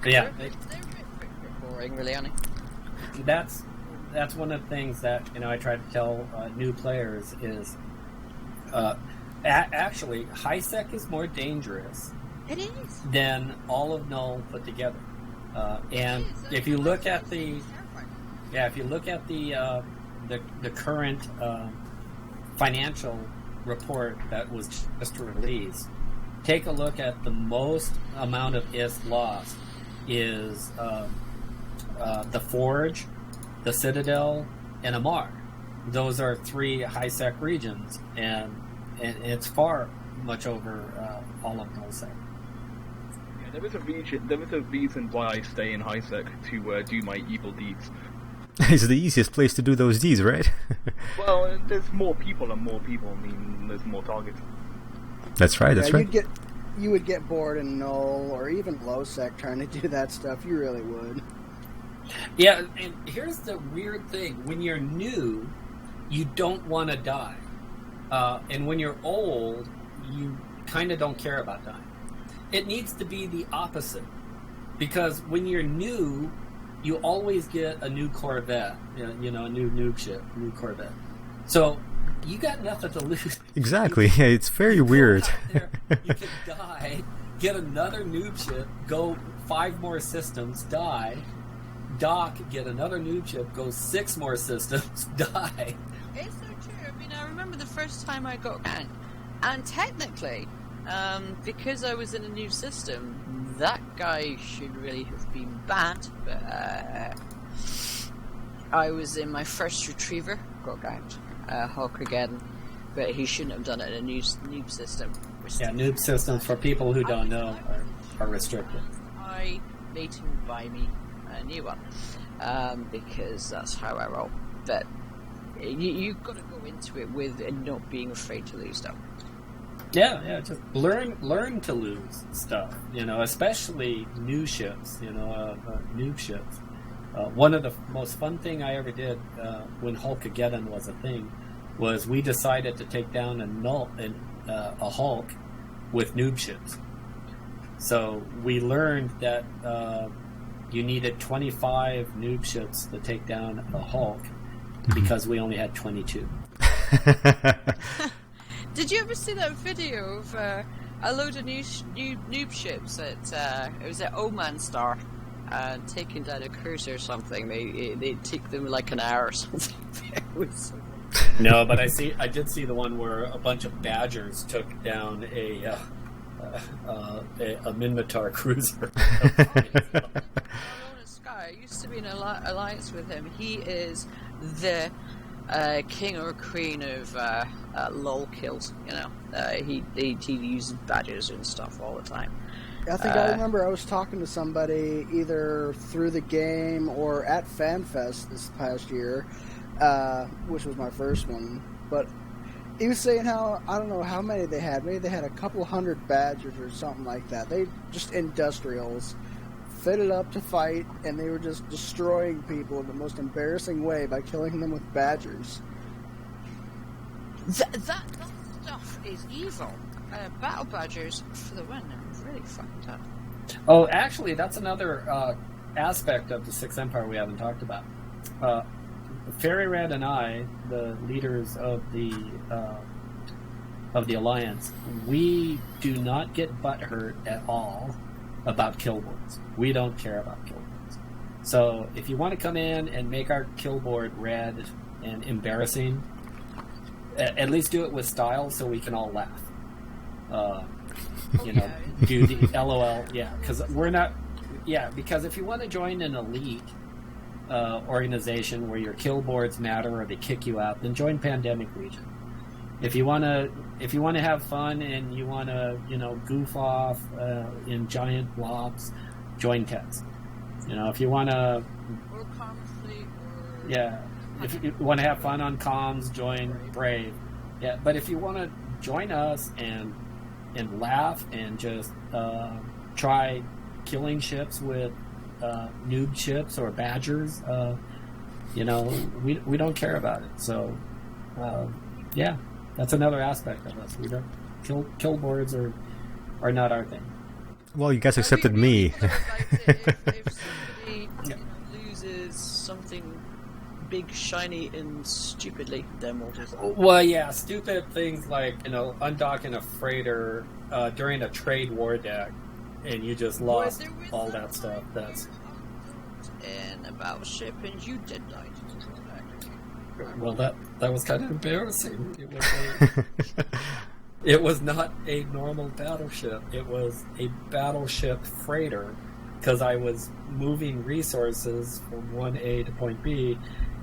Yeah, They're boring, really, aren't they? that's one of the things that I try to tell new players is. Actually, high sec is more dangerous. It is. Than all of null put together. And if you look at the current financial report that was just released, take a look at the most amount of IS lost is the Forge, the Citadel, and Amar. Those are 3 high sec regions, and it's far much over all of nullsec. Yeah, there was a reason why I stay in high sec to do my evil deeds. It's the easiest place to do those deeds, right? Well, there's more people. I mean, there's more targets. That's right. That's right. You would get bored in null or even low sec trying to do that stuff. You really would. Yeah, and here's the weird thing: when you're new, you don't want to die. And when you're old, you kind of don't care about dying. It needs to be the opposite. Because when you're new, you always get a new Corvette, a new nuke ship, new Corvette. So you got nothing to lose. Exactly. Yeah, it's very weird. There, you can die, get another noob ship, go 5 more systems, die, dock, get another noob ship, go 6 more systems, die. It's so true. I mean, I remember the first time I got banned, and technically, because I was in a new system, that guy should really have been banned, but I was in my first retriever, got ganked, Hulkrageddon, but he shouldn't have done it in a noob system. Yeah, noob systems, for people who don't know, are restricted. I made him buy me a new one, because that's how I roll. But you've got to go into it with not being afraid to lose stuff. Yeah, just learn to lose stuff, especially new ships, noob ships. One of the most fun thing I ever did when Hulkageddon was a thing was we decided to take down a Hulk with noob ships. So we learned that you needed 25 noob ships to take down a Hulk because we only had 22. Did you ever see that video of a load of new noob ships at it was at Oman Star taking down a cruiser or something? They take them like an hour or something. It was No, but I did see the one where a bunch of Badgers took down a Minmatar cruiser. Sky, I used to be in alliance with him. He is the king or queen of lol kills. He uses badges and stuff all the time. I think I remember I was talking to somebody either through the game or at FanFest this past year, which was my first one. But he was saying how, I don't know how many they had. Maybe they had a couple hundred badgers or something like that. They just industrials, fitted up to fight, and they were just destroying people in the most embarrassing way by killing them with badgers. That stuff is evil. Battle badgers for the win. They're really fucking tough. Oh, actually, that's another aspect of the Sixth Empire we haven't talked about. Feiryred and I, the leaders of the Alliance, we do not get butthurt at all about kill boards. We don't care about kill boards. So if you want to come in and make our kill board red and embarrassing, at least do it with style so we can all laugh. do the LOL. Yeah, because we're not. Yeah, because if you want to join an elite organization where your kill boards matter or they kick you out, then join Pandemic Legion. If you want to have fun and you want to goof off in giant blobs, join Tets. If you want to, or Comfleet, or if you want to have fun on comms, join Brave. Yeah, but if you want to join us and laugh and just try killing ships with noob ships or badgers, we don't care about it. So, that's another aspect of us. We don't kill boards are not our thing. Well, you guys accepted me. If somebody loses something big, shiny, and stupidly, then we'll just... Well, yeah, stupid things like, undocking a freighter during a trade war deck, and you just lost all that stuff. That's... And a battleship, and you did die. Well, that was kind of embarrassing. It was not a normal battleship. It was a battleship freighter, because I was moving resources from point A to point B,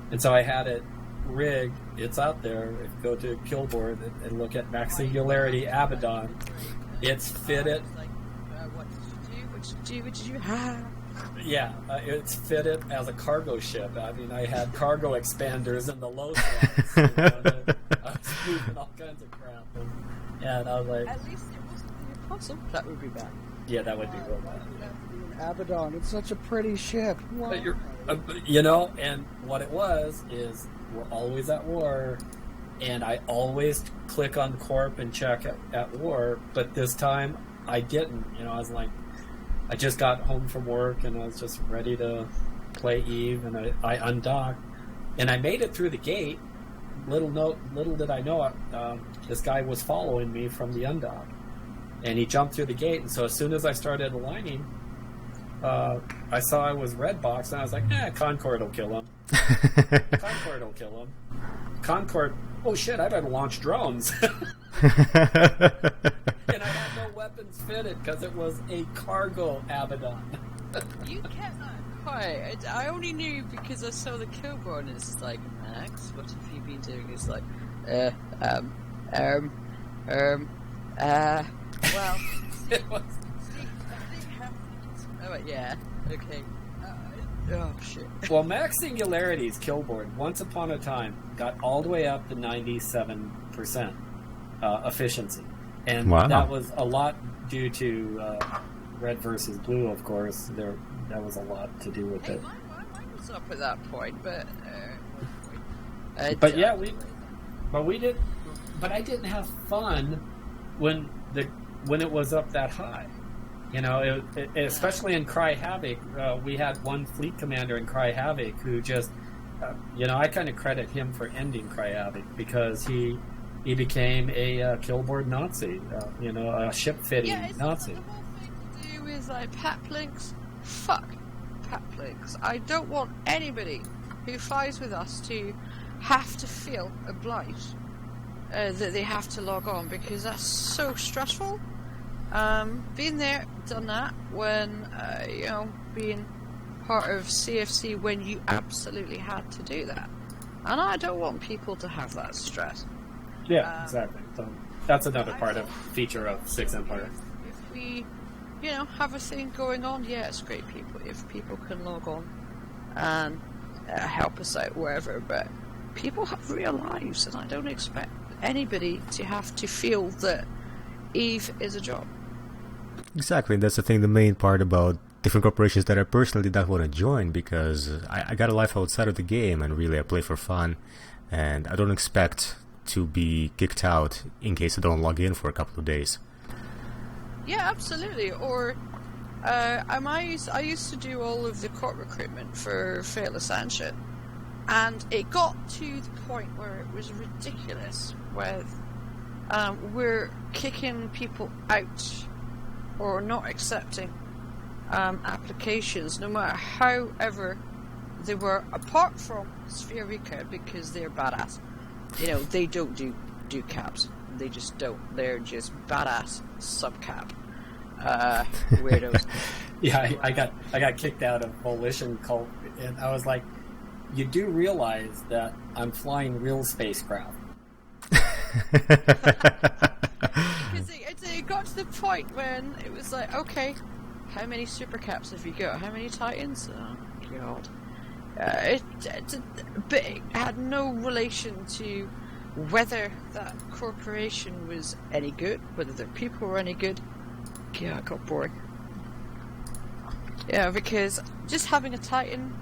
and so I had it rigged. It's out there. If you go to Killboard and look at Max Singularity Abaddon, it's fitted. What did you have? Yeah, it's fitted as a cargo ship. I mean, I had cargo expanders in the low slots. I was moving all kinds of crap. And I was like... At least it wasn't an apostle. That would be bad. Yeah, that would be real bad. Abaddon, it's such a pretty ship. Wow. And what it was is we're always at war, and I always click on Corp and check at war, but this time I didn't. I was like, I just got home from work and I was just ready to play EVE, and I undocked, and I made it through the gate. Little did I know, this guy was following me from the undock, and he jumped through the gate. And so as soon as I started aligning, I saw I was red box, and I was like, Concord will kill him. Concord, oh shit, I better launch drones. And I had no weapons fitted because it was a cargo Abaddon. You kept that quiet. I only knew because I saw the kill board, and it's like, Max, what have you been doing? It's like, well, It was... Oh, yeah, okay. Oh, shit. Well, Max Singularity's kill board, once upon a time, got all the way up to 97% efficiency. And that was a lot due to red versus blue, of course. That was a lot to do with it. Mine was up at that point, but... I didn't have fun when it was up that high. Especially in Cry Havoc, we had one fleet commander in Cry Havoc who just, I kind of credit him for ending Cry Havoc, because he became a killboard Nazi, a ship fitting Nazi. The whole thing to do with PAP links. Fuck PAP links. I don't want anybody who flies with us to have to feel obliged that they have to log on, because that's so stressful. Been there, done that, when, being part of CFC when you absolutely had to do that. And I don't want people to have that stress. Yeah, exactly. So that's another feature of Six Empire. If we, have a thing going on, it's great if people can log on and help us out wherever, but people have real lives, and I don't expect anybody to have to feel that EVE is a job. Exactly, that's the thing, the main part about different corporations that I personally did not want to join, because I got a life outside of the game, and really I play for fun, and I don't expect to be kicked out in case I don't log in for a couple of days. Yeah, absolutely. Or I used to do all of the court recruitment for Fearless Ancient, and it got to the point where it was ridiculous with we're kicking people out or not accepting applications, no matter however they were, apart from Spherica, because they're badass. They don't do cabs. They just don't. They're just badass subcap weirdos. Yeah, I got kicked out of Volition Cult, and I was like, you do realize that I'm flying real spacecraft. Because it got to the point when it was like, okay, how many supercaps have you got? How many titans? Oh god. But it had no relation to whether that corporation was any good, whether their people were any good. Yeah, it got boring. Yeah, because just having a titan,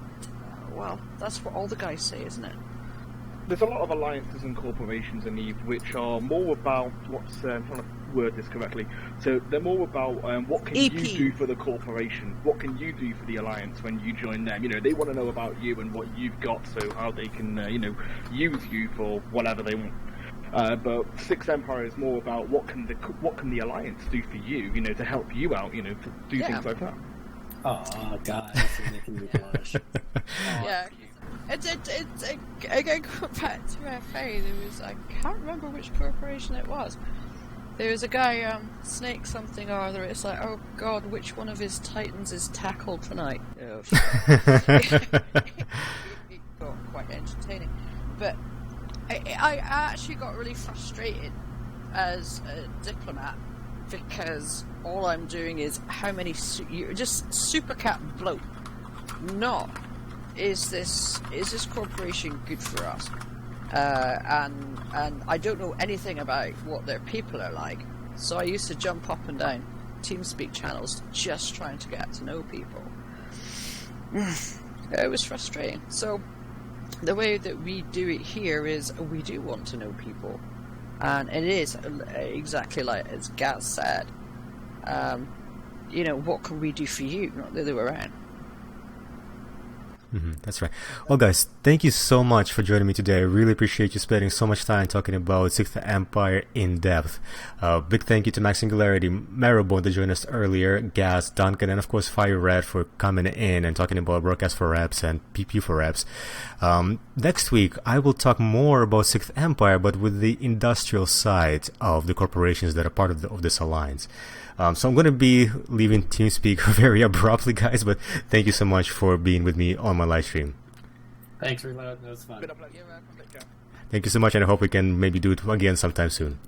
well, that's what all the guys say, isn't it? There's a lot of alliances and corporations in EVE which are more about what's I'm trying to word this correctly. So they're more about what can EP. you do for the corporation? What can you do for the alliance when you join them? You know, they want to know about you and what you've got, so how they can use you for whatever they want. But Sixth Empire is more about what can the alliance do for you? You know, to help you out. You know, to do things like that. Oh God, this is making me blush. Yeah. Again, going back to FA, there was, I can't remember which corporation it was. There was a guy, Snake something or other. It's like, oh god, which one of his titans is tackled tonight? Oh, shit. It got quite entertaining. But I actually got really frustrated as a diplomat because all I'm doing is how many just supercat bloat. Not is this corporation good for us? And I don't know anything about what their people are like, so I used to jump up and down TeamSpeak channels just trying to get to know people. It was frustrating. So the way that we do it here is we do want to know people, and it is exactly like as Gaz said. What can we do for you? Not the other way around. That's right. Well, guys, thank you so much for joining me today. I really appreciate you spending so much time talking about Sixth Empire in depth. Big thank you to Max Singularity, Marrowbone that joined us earlier, Gaz DuncanD, and of course Feiryred for coming in and talking about Broadcast for Reps and PP for Reps. Next week, I will talk more about Sixth Empire, but with the industrial side of the corporations that are part of this alliance. So I'm going to be leaving TeamSpeak very abruptly, guys, but thank you so much for being with me on my live stream. Thanks, Reload. That was fun. Thank you so much, and I hope we can maybe do it again sometime soon.